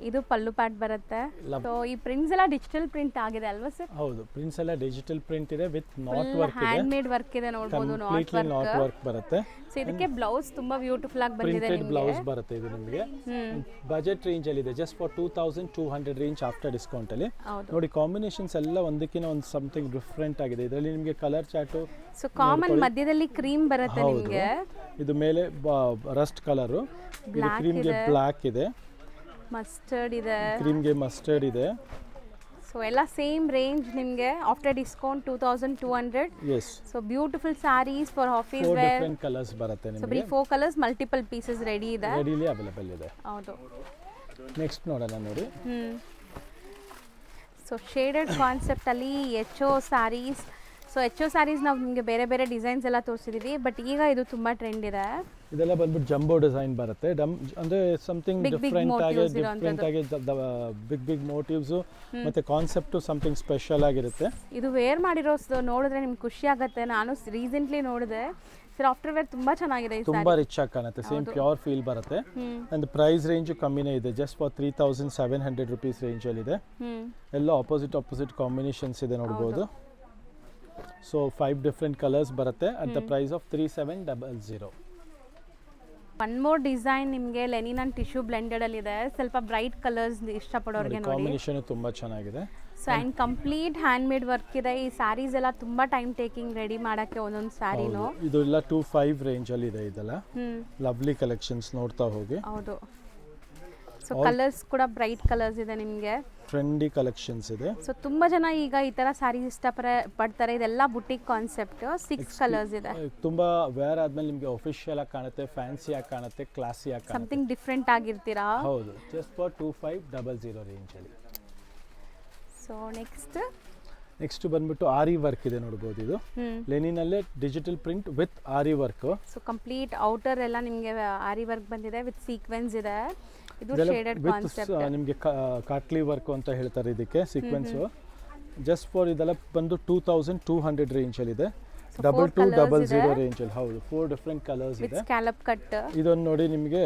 ಇದು ಪಲ್ಲು ಪಾರ್ಟ್ ಬರುತ್ತೆ. ಸೊ ಈ ಪ್ರಿಂಟ್ಸ್ ಎಲ್ಲ ಡಿಜಿಟಲ್ ಪ್ರಿಂಟ್ ಆಗಿದೆ ಅಲ್ವಾ ಸರ್? ಹೌದು, ಪ್ರಿಂಟ್ಸ್ ಎಲ್ಲ ಡಿಜಿಟಲ್ ಪ್ರಿಂಟ್ ಇದೆ ವಿತ್ ನಾಟ್ ವರ್ಕ್ ಇದೆ. ಹ್ಯಾಂಡ್ ಮೇಡ್ ವರ್ಕ್ ಇದೆ ನೋಡಬಹುದು. ನಾಟ್ ವರ್ಕ್ ಬರುತ್ತೆ. ಸೊ ಇದಕ್ಕೆ ಬ್ಲೌಸ್ ತುಂಬಾ ಬ್ಯೂಟಿಫುಲ್ ಆಗಿ ಬಂದಿದೆ ನಿಮಗೆ. ಪ್ರಿಂಟೆಡ್ ಬ್ಲೌಸ್ ಬರುತ್ತೆ ಇದು ನಿಮಗೆ. ಬಜೆಟ್ ರೇಂಜ್ ಅಲ್ಲಿ ಇದೆ. Just for 2200 range after discount ಅಲ್ಲಿ. ನೋಡಿ ಕಾಂಬಿನೇಷನ್ಸ್ ಎಲ್ಲ ಒಂದಕ್ಕಿಂತ ಒಂದು ಸಮಥಿಂಗ್ ಡಿಫ್ರೆಂಟ್ ಆಗಿದೆ. ಇದರಲ್ಲಿ ನಿಮಗೆ ಕಲರ್ ಚಾರ್ಟ್. ಸೊ ಕಾಮನ್ ಮಧ್ಯದಲ್ಲಿ ಕ್ರೀಮ್ ಬರುತ್ತೆ ನಿಮಗೆ. ಇದು ಮೇಲೆ ರಸ್ಟ್ ಕಲರು, ಇದು ಕ್ರೀಮ್ಗೆ ಬ್ಲ್ಯಾಕ್ ಇದೆ, ಮಸ್ಟರ್ಡ್ ಇದೆ, ಕ್ರೀಮ್ಗೆ ಮಸ್ಟರ್ಡ್ ಇದೆ. ಸೊ ಎಲ್ಲ ಸೇಮ್ ರೇಂಜ್ ನಿಮಗೆ after discount 2200. Yes, so beautiful saris for office 4 wear. Different colours ಬರುತ್ತೆ ಸೊ ನಿಮಗೆ. ಬರೀ 4 ಕಲರ್ಸ್ ಮಲ್ಟಿಪಲ್ ಪೀಸಸ್ ರೆಡಿ ಇದೆ. ರೆಡಿಲಿ ಅವೈಲೇಬಲ್ ಇದೆ. ಹೌದು. ನೆಕ್ಸ್ಟ್ ನೋಡೋಣ ನೋಡಿ. ಸೊ ಶೇಡೆಡ್ ಕಾನ್ಸೆಪ್ಟಲ್ಲಿ H O saris. So H O saris ನಾವು ನಿಮಗೆ ಬೇರೆ ಬೇರೆ ಡಿಸೈನ್ಸ್ ಎಲ್ಲ ತೋರಿಸಿದ್ದೀವಿ, ಬಟ್ ಈಗ ಇದು ತುಂಬ ಟ್ರೆಂಡ್ ಇದೆ. ಇದೆಲ್ಲ ಬಂದ್ಬಿಟ್ಟು ಜಂಬೋ ಡಿಸೈನ್ ಬರುತ್ತೆ. ಅಂದರೆ ಸಮಥಿಂಗ್ ಡಿಫ್ರೆಂಟ್ ಆಗಿ ಬಿಗ್ ಮೋಟಿವ್ಸ್ ಮತ್ತೆ ಕಾನ್ಸೆಪ್ಟ್ ಸಮಥಿಂಗ್ ಸ್ಪೆಷಲ್ ಆಗಿರುತ್ತೆ. ಇದು ವೇರ್ ಮಾಡಿರೋ ನೋಡಿದ್ರೆ ನಿಮ್ಗೆ ಖುಷಿ ಆಗುತ್ತೆ. ನಾನು ರೀಸೆಂಟ್ಲಿ ನೋಡಿದೆ ಸರ್, ಆಫ್ಟರ್ ವೇರ್ ತುಂಬಾ ಚೆನ್ನಾಗಿದೆ. ತುಂಬಾ ರಿಚ್ ಆಗಿ ಕಾಣುತ್ತೆ, ಸೇಮ್ ಪ್ಯೂರ್ ಫೀಲ್ ಬರುತ್ತೆ. ಅಂಡ್ ಪ್ರೈಸ್ ರೇಂಜ್ ಕಮ್ಮಿನೇ ಇದೆ, ಜಸ್ಟ್ ಫಾರ್ 3700 rupees ರೇಂಜ್ ಅಲ್ಲಿ ಇದೆ. ಎಲ್ಲ ಆಪೋಸಿಟ್ ಕಾಂಬಿನೇಷನ್ಸ್ ಇದೆ ನೋಡಬಹುದು. ಸೊ 5 ಡಿಫರೆಂಟ್ ಕಲರ್ಸ್ ಬರುತ್ತೆ at the price of 3700. One more design ನಿಮಗೆ ಲೆನಿನ್ ಅಂಡ್ ಟಿಶ್ಯೂ ಬ್ಲೆಂಡೆಡ್ ಅಲ್ಲಿ ಇದೆ. ಸ್ವಲ್ಪ ಬ್ರೈಟ್ ಕಲರ್ಸ್ ಇಷ್ಟಪಡೋರಿಗೆ ನೋಡಿ. ಕಾಂಬಿನೇಷನ್ ತುಂಬಾ ಚೆನ್ನಾಗಿದೆ. So and complete hand made work ಇದೆ. ಈ ಸ್ಯಾರೀಸ್ ಎಲ್ಲ ತುಂಬಾ ಟೈಮ್ ಟೇಕಿಂಗ್ ರೆಡಿ ಮಾಡಕ್ಕೆ ಒಂದೊಂದು ಸ್ಯಾರಿನೂ. ಇದು ಎಲ್ಲ 25 ರೇಂಜ್ ಅಲ್ಲಿ ಇದೆ. ಇದೆಲ್ಲ ಲವ್ಲಿ ಕಲೆಕ್ಷನ್ಸ್ ನೋಡ್ತಾ ಹೋಗಿ. ಹೌದು. ಸೊ ಕಲರ್ಸ್ ಕೂಡ ಬ್ರೈಟ್ ಕಲರ್ಸ್ ಇದೆ ನಿಮಗೆ. ಟ್ರೆಂಡಿ ಕಲೆಕ್ಷನ್ಸ್ ಇದೆ. ಸೊ ತುಂಬಾ ಜನ ಈಗ ಈ ತರ ಸ್ಯಾರೀಸ್ ಪಡ್ತಾರೆ. ಇದೆಲ್ಲ ಬುಟಿಕ್ ಕಾನ್ಸೆಪ್ಟ್. 6 ಕಲರ್ಸ್ ಇದೆ. ತುಂಬಾ ವೇರ್ ಆದ್ಮೇಲೆ ನಿಮಗೆ ಆಫಿಷಿಯಲ್ ಆಗಿ ಕಾಣುತ್ತೆ, ಫ್ಯಾನ್ಸಿ ಆಗಿ ಕಾಣುತ್ತೆ, ಕ್ಲಾಸಿ ಆಗಿ ಕಾಣುತ್ತೆ. ಸಮಥಿಂಗ್ ಡಿಫರೆಂಟ್ ಆಗಿರ್ತೀರಾ. ಹೌದು, ಜಸ್ಟ್ ಫಾರ್ 2500 ರೇಂಜ್ ಅಲ್ಲಿ. ಸೊ ನೆಕ್ಸ್ಟ್ ಬಂದ್ಬಿಟ್ಟು ಆರಿ ವರ್ಕ್ ಇದೆ ನೋಡಬಹುದು. ಇದು ಲೆನಿನ್ ಅಲ್ಲೇ digital print with aari work. So complete outer ಎಲ್ಲ ನಿಮಗೆ ಆರಿ ವರ್ಕ್ ಬಂದಿದೆ ವಿತ್ ಸೀಕ್ವೆನ್ಸ್ ಇದೆ. ಇದು ಶೇಡೆಡ್ ಕಾನ್ಸೆಪ್ಟ್. ನಿಮಗೆ ಕಾಟ್ಲಿ ವರ್ಕ್ ಅಂತ ಹೇಳ್ತಾರೆ ಇದಕ್ಕೆ, ಸೀಕ್ವೆನ್ಸ್. ಜಸ್ಟ್ ಫಾರ್ ಇದೆಲ್ಲ ಬಂದು 2200 ರೇಂಜ್ ಅಲ್ಲಿ ಇದೆ. 2200 ರೇಂಜ್ ಅಲ್ಲಿ. ಹೌದು, 4 ಡಿಫರೆಂಟ್ ಕಲರ್ಸ್ ಇದೆ. Scallop cut. ಇದೊಂದು ನೋಡಿ ನಿಮಗೆ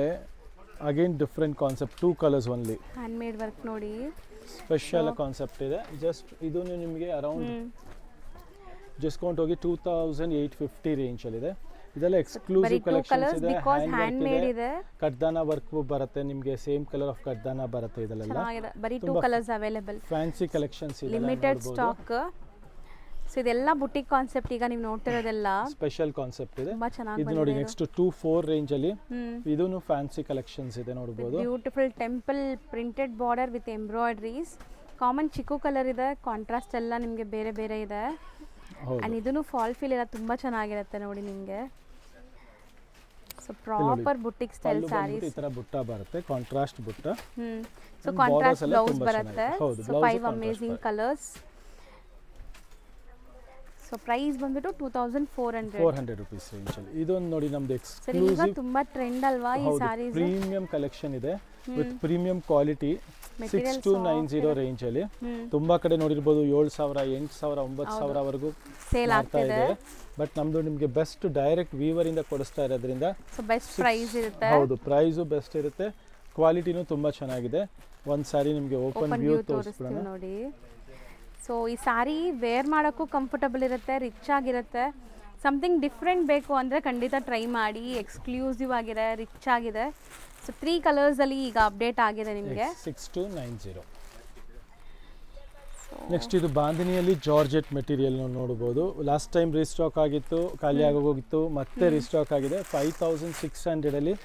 again different concept, 2 colours only. Hand made work ನೋಡಿ, ಸ್ಪೆಷಲ್ ಕಾನ್ಸೆಪ್ಟ್ ಇದೆ. ಜಸ್ಟ್ ಇದು ನಿಮಗೆ ಅರೌಂಡ್ ಡಿಸ್ಕೌಂಟ್ ಹೋಗಿ 2850 ರೇಂಜ್ ಅಲ್ಲಿ ಇದೆ. ಇದೆಲ್ಲ ಎಕ್ಸ್ಕ್ಲೂಸಿವ್ ಕಲೆಕ್ಷನ್ಸ್ ಇದೆ. ಹ್ಯಾಂಡ್ ಮೇಡ್ ಇದೆ. ಕಡ್ದಾನ ವರ್ಕ್ ಬರುತ್ತೆ ನಿಮಗೆ, ಸೇಮ್ ಕಲರ್ ಆಫ್ ಕಡ್ದಾನ ಬರುತ್ತೆ. ಇದೆಲ್ಲ ಬರೀ 2 ಕಲರ್ಸ್ ಅವೈಲೇಬಲ್. ಫ್ಯಾನ್ಸಿ ಕಲೆಕ್ಷನ್ಸ್ ಇದೆ, ಲಿಮಿಟೆಡ್ ಸ್ಟಾಕ್. ಸೊ ಇದೆಲ್ಲ ಬುಟಿಕ್ ಕಾನ್ಸೆಪ್ಟ್. ಈಗ ನೀವು ನೋಡ್ತಿರೋದೆಲ್ಲ ಸ್ಪೆಷಲ್ ಕಾನ್ಸೆಪ್ಟ್ ಇದೆ. ತುಂಬಾ ಚೆನ್ನಾಗಿ ಇದು ನೋಡಿ ನೆಕ್ಸ್ಟ್ 24 ರೇಂಜ್ ಅಲ್ಲಿ ಇದೂನು ಫ್ಯಾನ್ಸಿ ಕಲೆಕ್ಷನ್ಸ್ ಇದೆ ನೋಡಬಹುದು. Beautiful temple printed border with embroideries. Common ಚಿಕ್ಕು ಕಲರ್ ಇದೆ, ಕಾಂಟ್ರಾಸ್ಟ್ ಎಲ್ಲ ನಿಮಗೆ ಬೇರೆ ಬೇರೆ ಇದೆ. ಅಂಡ್ ಇದೂನು ಫಾಲ್ ಫೀಲ್ ಎಲ್ಲ ತುಂಬಾ ಚೆನ್ನಾಗಿರುತ್ತೆ ನೋಡಿ ನಿಮಗೆ. So proper boutique style saris. ಈ ತರ ಬುಟ್ಟ ಬರುತ್ತೆ, contrast butta. So contrast blouse ಬರುತ್ತೆ. So 5 amazing colours. So price ಬಂದ್ಬಿಟ್ಟು 2400 rupees ರೇಂಜ್ ಅಲ್ಲಿ. ಇದೊಂದು ನೋಡಿ ನಮ್ದು ಈಗ ಎಕ್ಸ್ಕ್ಲೂಸಿವ್ ತುಂಬಾ ಟ್ರೆಂಡ್ ಅಲ್ವಾ ಈ ಸ್ಯಾರೀಸ್. ಪ್ರೀಮಿಯಂ ಕಲೆಕ್ಷನ್ ಇದೆ ವಿತ್ ಪ್ರೀಮಿಯಂ ಕ್ವಾಲಿಟಿ. 6290 ರೇಂಜ್ ಅಲ್ಲಿ. ತುಂಬಾ ಕಡೆ ನೋಡಿರ್ಬೋದು 7000, 8000, 9000 ವರೆಗೂ ಸೇಲ್ ಆಗ್ತಾ ಇದೆ. ಬಟ್ ನಮ್ದು ನಿಮಗೆ ಬೆಸ್ಟ್ ಡೈರೆಕ್ಟ್ ವೀವರ್ ಇಂದ ಕೊಡಿಸ್ತಾ ಇರೋದ್ರಿಂದ ಸೊ ಬೆಸ್ಟ್ ಪ್ರೈಸ್ ಇರುತ್ತೆ. ಹೌದು, ಪ್ರೈಸು ಬೆಸ್ಟ್ ಇರುತ್ತೆ, ಕ್ವಾಲಿಟಿನೂ ತುಂಬಾ ಚೆನ್ನಾಗಿದೆ. ಒಂದು ಸಾರಿ ನಿಮಗೆ ಓಪನ್ ವ್ಯೂ ತೋರಿಸ್ಬಿಡೋಣ ನೋಡಿ. ಸೊ ಈ ಸ್ಯಾರಿ ವೇರ್ ಮಾಡೋಕ್ಕೂ ಕಂಫರ್ಟಬಲ್ ಇರುತ್ತೆ, ರಿಚ್ ಆಗಿರುತ್ತೆ. ಸಮಥಿಂಗ್ ಡಿಫ್ರೆಂಟ್ ಬೇಕು ಅಂದರೆ ಖಂಡಿತ ಟ್ರೈ ಮಾಡಿ. ಎಕ್ಸ್ಕ್ಲೂಸಿವ್ ಆಗಿದೆ, ರಿಚ್ ಆಗಿದೆ. ಸೊ 3 ಕಲರ್ಸಲ್ಲಿ ಈಗ ಅಪ್ಡೇಟ್ ಆಗಿದೆ ನಿಮಗೆ. 6290. ನೆಕ್ಸ್ಟ್ ಇದು ಬಾಂದಿನಿಯಲ್ಲಿ ಜಾರ್ಜೆಟ್ ಮೆಟೀರಿಯಲ್ ನೋಡಬಹುದು. ಲಾಸ್ಟ್ ಟೈಮ್ ರೀಸ್ಟಾಕ್ ಆಗಿತ್ತು, ಖಾಲಿ ಆಗೋಗಿತ್ತು, ಮತ್ತೆ ರೀಸ್ಟಾಕ್ ಆಗಿದೆ. 5600 ಅಲ್ಲಿ.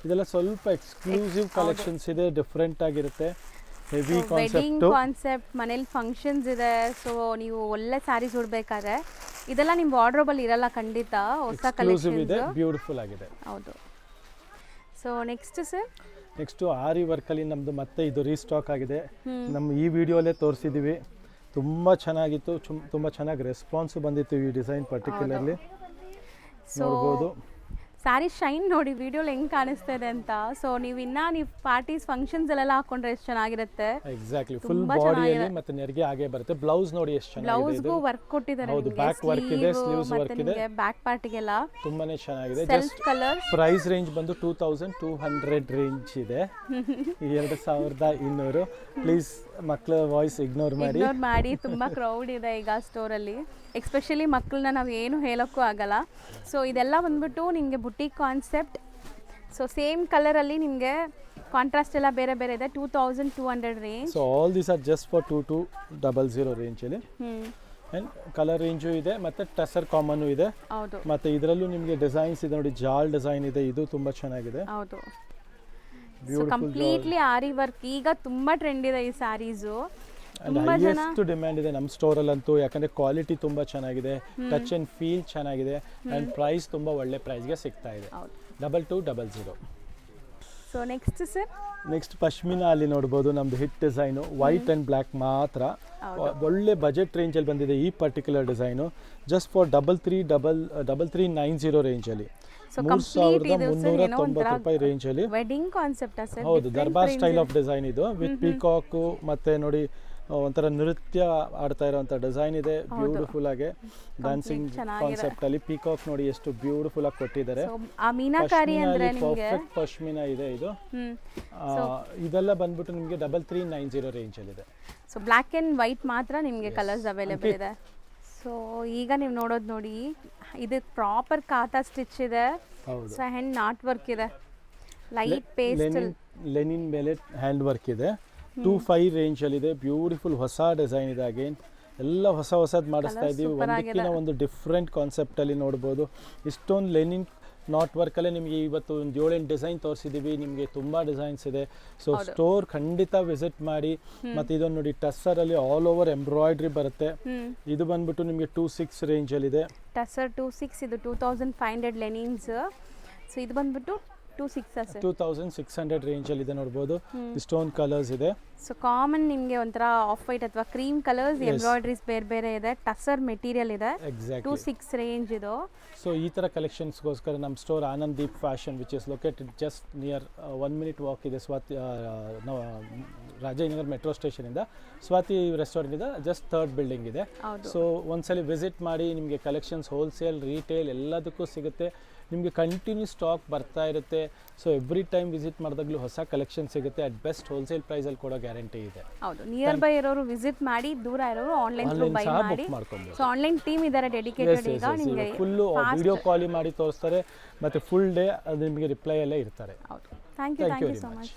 ಇದೆಲ್ಲ ಸ್ವಲ್ಪ ಎಕ್ಸ್ಕ್ಲೂಸಿವ್ ಕಲೆಕ್ಷನ್ಸ್ ಇದೆ, ಡಿಫ್ರೆಂಟ್ ಆಗಿರುತ್ತೆ. ಹೆವಿ ವೆಡ್ಡಿಂಗ್ ಕಾನ್ಸೆಪ್ಟ್, ಮನೇಲಿ ಫಂಕ್ಷನ್ಸ್ ಇದೆ. ಸೊ ನೀವು ಒಳ್ಳೆ ಸ್ಯಾರೀಸ್ ಉಡ್ಬೇಕಾದ್ರೆ ಇದೆಲ್ಲ ನಿಮ್ಮ ವಾರ್ಡ್ರೋಬ್ ಇರಲ್ಲ ಖಂಡಿತ. ಹೊಸ ಕಲೆಕ್ಷನ್ ಇದೆ, ಬ್ಯೂಟಿಫುಲ್ ಆಗಿದೆ. ಹೌದು. ಸೊ ನೆಕ್ಸ್ಟ್ ಆರಿ ವರ್ಕಲ್ಲಿ ನಮ್ಮದು ಮತ್ತೆ ಇದು ರೀಸ್ಟಾಕ್ ಆಗಿದೆ. ನಮ್ಮ ಈ ವಿಡಿಯೋಲ್ಲೇ ತೋರಿಸಿದ್ದೀವಿ. ತುಂಬ ಚೆನ್ನಾಗಿತ್ತು, ತುಂಬ ಚೆನ್ನಾಗಿ ರೆಸ್ಪಾನ್ಸು ಬಂದಿತ್ತು ಈ ಡಿಸೈನ್ ಪರ್ಟಿಕ್ಯುಲರ್ಲಿ. ನೋಡ್ಬೋದು ಸ್ಯಾರಿ ಶೈನ್ ನೋಡಿ ವಿಡಿಯೋಲಿ ಹೆಂಗೆ ಕಾಣಿಸ್ತಾ ಇದೆ ಅಂತ. ಸೊ ನೀವು ಪಾರ್ಟೀಸ್ ಫಂಕ್ಷನ್ಸ್ ಅಲ್ಲೆಲ್ಲ ಹಾಕೊಂಡ್ರೆ ಎಷ್ಟು ಚೆನ್ನಾಗಿರುತ್ತೆ. ಎಕ್ಸಾಕ್ಟ್ಲಿ, ಫುಲ್ ಬಾಡಿಯಲ್ಲಿ ಮತ್ತೆ ನೆರಿಗೆ ಹಾಗೆ ಬರುತ್ತೆ. ಬ್ಲೌಸ್ ನೋಡಿ ಎಷ್ಟು ಚೆನ್ನಾಗಿದೆ. ಬ್ಲೌಸ್ಗೂ ವರ್ಕ್ ಕೊಟ್ಟಿದ್ದಾರೆ. ಹೌದು, ಬ್ಯಾಕ್ ವರ್ಕ್ ಇದೆ, ಸ್ಲೀವ್ಸ್ ವರ್ಕ್ ಇದೆ, ಬ್ಯಾಕ್ ಪಾರ್ಟಿಗೆಲ್ಲ ತುಂಬಾನೇ ಚೆನ್ನಾಗಿದೆ. Just colour. ಪ್ರೈಸ್ ರೇಂಜ್ ಬಂದು 2200 ರೇಂಜ್ ಇದೆ. 2200. ಪ್ಲೀಸ್ ಮಕ್ಕಳ ವಾಯ್ಸ್ ಇಗ್ನೋರ್ ಮಾಡಿ. ತುಂಬಾ ಕ್ರೌಡ್ ಇದೆ ಈಗ ಸ್ಟೋರಲ್ಲಿ. ಎಸ್ಪೆಷಲಿ ಮಕ್ಕಳನ್ನ ನಾವು ಏನು ಹೇಳೋಕ್ಕೂ ಆಗಲ್ಲ. ಸೊ ಇದೆಲ್ಲ ಬಂದ್ಬಿಟ್ಟು ನಿಮಗೆ ಬುಟಿಕ್ ಕಾನ್ಸೆಪ್ಟ್. ಸೊ ಸೇಮ್ ಕಲರಲ್ಲಿ ನಿಮಗೆ ಕಾಂಟ್ರಾಸ್ಟ್ ಎಲ್ಲ ಬೇರೆ ಬೇರೆ ಇದೆ. 2200 range. So all these are just for 2200 range ಅಲ್ಲಿ. ಆ್ಯಂಡ್ ಕಲರ್ ರೇಂಜು ಇದೆ ಮತ್ತು ಟಸರ್ ಕಾಮನ್ನು ಇದೆ. ಹೌದು ಮತ್ತು ಇದರಲ್ಲೂ ನಿಮಗೆ ಡಿಸೈನ್ಸ್ ಇದೆ ನೋಡಿ, ಜಾಲ್ ಡಿಸೈನ್ ಇದೆ, ಇದು ತುಂಬ ಚೆನ್ನಾಗಿದೆ. ಹೌದು. ಸೊ ಕಂಪ್ಲೀಟ್ಲಿ ಆರಿ ವರ್ಕ್ ಈಗ ತುಂಬಾ ಟ್ರೆಂಡ್ ಇದೆ ಈ ಸ್ಯಾರೀಸು. ಆ್ಯಂಡ್ ಹೈಯೆಸ್ಟ್ ಡಿಮ್ಯಾಂಡ್ ಇದೆ ನಮ್ಮ ಸ್ಟೋರಲ್ಲಂತೂ, ಯಾಕಂದರೆ ಕ್ವಾಲಿಟಿ ತುಂಬ ಚೆನ್ನಾಗಿದೆ, ಟಚ್ ಆ್ಯಂಡ್ ಫೀಲ್ ಚೆನ್ನಾಗಿದೆ, ಆ್ಯಂಡ್ ಪ್ರೈಸ್ ತುಂಬ ಒಳ್ಳೆ ಪ್ರೈಸ್ಗೆ ಸಿಗ್ತಾ ಇದೆ. 2200. So next sir, next pashmina ಅಲ್ಲಿ ನೋಡ್ಬೋದು ನಮ್ಮದು hit design, white and black ಮಾತ್ರ. ಒಳ್ಳೆ ಬಜೆಟ್ ರೇಂಜಲ್ಲಿ ಬಂದಿದೆ ಈ ಪರ್ಟಿಕ್ಯುಲರ್ ಡಿಸೈನು, ಜಸ್ಟ್ ಫಾರ್ 3390 ರೇಂಜಲ್ಲಿ, 3390 ರೂಪಾಯಿ ರೇಂಜಲ್ಲಿ. Wedding concept sir. ಹೌದು, ದರ್ಬಾರ್ ಸ್ಟೈಲ್ ಆಫ್ ಡಿಸೈನ್ ಇದು, ವಿತ್ ಪೀಕಾಕು ಮತ್ತು ನೋಡಿ ಒಂಥರ ನೃತ್ಯ ಆಡ್ತಾ ಇರೋಂಥ ಡಿಸೈನ್ ಇದೆ, ಬ್ಯೂಟಿಫುಲ್ ಆಗಿ ಡ್ಯಾನ್ಸಿಂಗ್ ಕಾನ್ಸೆಪ್ಟ್ ಅಲ್ಲಿ. ಪೀಕಾಕ್ ನೋಡಿ ಎಷ್ಟು ಬ್ಯೂಟಿಫುಲ್ ಆಗಿ ಕೊಟ್ಟಿದ್ದಾರೆ. ಪರ್ಫೆಕ್ಟ್ ಪಶ್ಮಿನಾ ಇದೆ ಇದು. ಇದೆಲ್ಲ ಬಂದ್ಬಿಟ್ಟು ನಿಮಗೆ 3390 ರೇಂಜ್ ಅಲ್ಲಿ ಇದೆ. ಸೊ ಬ್ಲ್ಯಾಕ್ ಅಂಡ್ ವೈಟ್ ಮಾತ್ರ ನಿಮಗೆ ಕಲರ್ಸ್ ಅವೈಲೇಬಲ್ ಇದೆ. ಸೊ ಈಗ ನೀವು ನೋಡೋದು ನೋಡಿ, ಇದು ಪ್ರಾಪರ್ ಕಾತಾ ಸ್ಟಿಚ್ ಇದೆ. ಸೊ ಹ್ಯಾಂಡ್ ನಾಟ್ ವರ್ಕ್ ಇದೆ, ಲೈಟ್ ಪೇಸ್ಟಲ್ ಲೆನಿನ್ ಮೇಲೆ ಹ್ಯಾಂಡ್ ವರ್ಕ್ ಇದೆ. 25 ರೇಂಜಲ್ಲಿ ಇದೆ, ಬ್ಯೂಟಿಫುಲ್ ಹೊಸ ಡಿಸೈನ್ ಇದೆ. ಅಗೇನ್ ಎಲ್ಲ ಹೊಸದು ಮಾಡಿಸ್ತಾ ಇದ್ದೀವಿ, ಒಂದಕ್ಕಿಂತ ಒಂದು ಡಿಫ್ರೆಂಟ್ ಕಾನ್ಸೆಪ್ಟಲ್ಲಿ ನೋಡ್ಬೋದು. ಇಷ್ಟೊಂದು ಲೆನಿನ್ ನಾಟ್ ವರ್ಕಲ್ಲೇ ನಿಮಗೆ ಇವತ್ತು ಒಂದು 7-8 ಡಿಸೈನ್ ತೋರಿಸಿದ್ದೀವಿ, ನಿಮಗೆ ತುಂಬ ಡಿಸೈನ್ಸ್ ಇದೆ. ಸೊ ಸ್ಟೋರ್ ಖಂಡಿತ ವಿಸಿಟ್ ಮಾಡಿ. ಮತ್ತು ಇದೊಂದು ನೋಡಿ, ಟಸ್ಸರಲ್ಲಿ ಆಲ್ ಓವರ್ ಎಂಬ್ರಾಯ್ಡ್ರಿ ಬರುತ್ತೆ. ಇದು ಬಂದ್ಬಿಟ್ಟು ನಿಮಗೆ 26 ರೇಂಜಲ್ಲಿದೆ. ಟಸ್ಸರ್ 26, ಇದು 2500 ಲೆನಿನ್ಸ್. ಸೊ ಇದು ಬಂದ್ಬಿಟ್ಟು 2600 ರೇಂಜಲ್ಲಿ ಇದೆ ನೋಡ್ಬೋದು. ಸ್ಟೋನ್ ಕಲರ್ಸ್ ಇದೆ. ಸೊ ಕಾಮನ್ ನಿಮಗೆ ಒಂಥರ ಆಫ್ ವೈಟ್ ಅಥವಾ ಕ್ರೀಮ್ ಕಲರ್ಸ್, ಎಂಬ್ರಾಯ್ಡ್ರೀಸ್ ಬೇರೆ ಇದೆ, ಟಸ್ಸರ್ ಮೆಟೀರಿಯಲ್ ಇದೆ. 26 ರೇಂಜ್ ಇದು. ಸೊ ಈ ಥರ ಕಲೆಕ್ಷನ್ಸ್ಗೋಸ್ಕರ ನಮ್ಮ store Anand Deep fashion, which is located just near 1 minute walk ಇದೆ ಸ್ವಾತಿ ರಾಜಾಜಿನಗರ್ ಮೆಟ್ರೋ ಸ್ಟೇಷನಿಂದ. ಸ್ವಾತಿ ರೆಸ್ಟೋರೆಂಟಿಂದ ಜಸ್ಟ್ 3rd ಬಿಲ್ಡಿಂಗ್ ಇದೆ. ಸೊ ಒಂದ್ಸಲಿ ವಿಸಿಟ್ ಮಾಡಿ, ನಿಮಗೆ ಕಲೆಕ್ಷನ್ಸ್ ಹೋಲ್ಸೇಲ್ ರಿಟೇಲ್ ಎಲ್ಲದಕ್ಕೂ ಸಿಗುತ್ತೆ. ನಿಮಗೆ ಕಂಟಿನ್ಯೂ ಸ್ಟಾಕ್ ಬರ್ತಾ ಇರುತ್ತೆ. ಸೊ ಎವ್ರಿ ಟೈಮ್ ವಿಸಿಟ್ ಮಾಡಿದಾಗಲೂ ಹೊಸ ಕಲೆಕ್ಷನ್ ಸಿಗುತ್ತೆ. ಅಟ್ ಬೆಸ್ಟ್ ಹೋಲ್ಸೇಲ್ ಪ್ರೈಸಲ್ಲಿ ಕೊಡೋ ಗ್ಯಾರಂಟಿ ಇದೆ. ಹೌದು, ನಿಯರ್ ಬೈ ಇರೋರು ವಿಸಿಟ್ ಮಾಡಿ, ದೂರ ಇರೋರು ಆನ್ಲೈನ್ ಥ್ರೂ ಬೈ ಮಾಡಿ. ಸೊ ಆನ್ಲೈನ್ ಟೀಮ್ ಇದ್ದಾರೆ ಡೆಡಿಕೇಟೆಡ್. ಈಗ ನಿಮಗೆ ಫುಲ್ಲು ವಿಡಿಯೋ ಕಾಲ್ ಮಾಡಿ ತೋರಿಸ್ತಾರೆ, ಮತ್ತು ಫುಲ್ ಡೇ ಅದು ನಿಮಗೆ ರಿಪ್ಲೈ ಎಲ್ಲ ಇರ್ತಾರೆ. ಹೌದು, ಥ್ಯಾಂಕ್ ಯು ಸೊ ಮಚ್.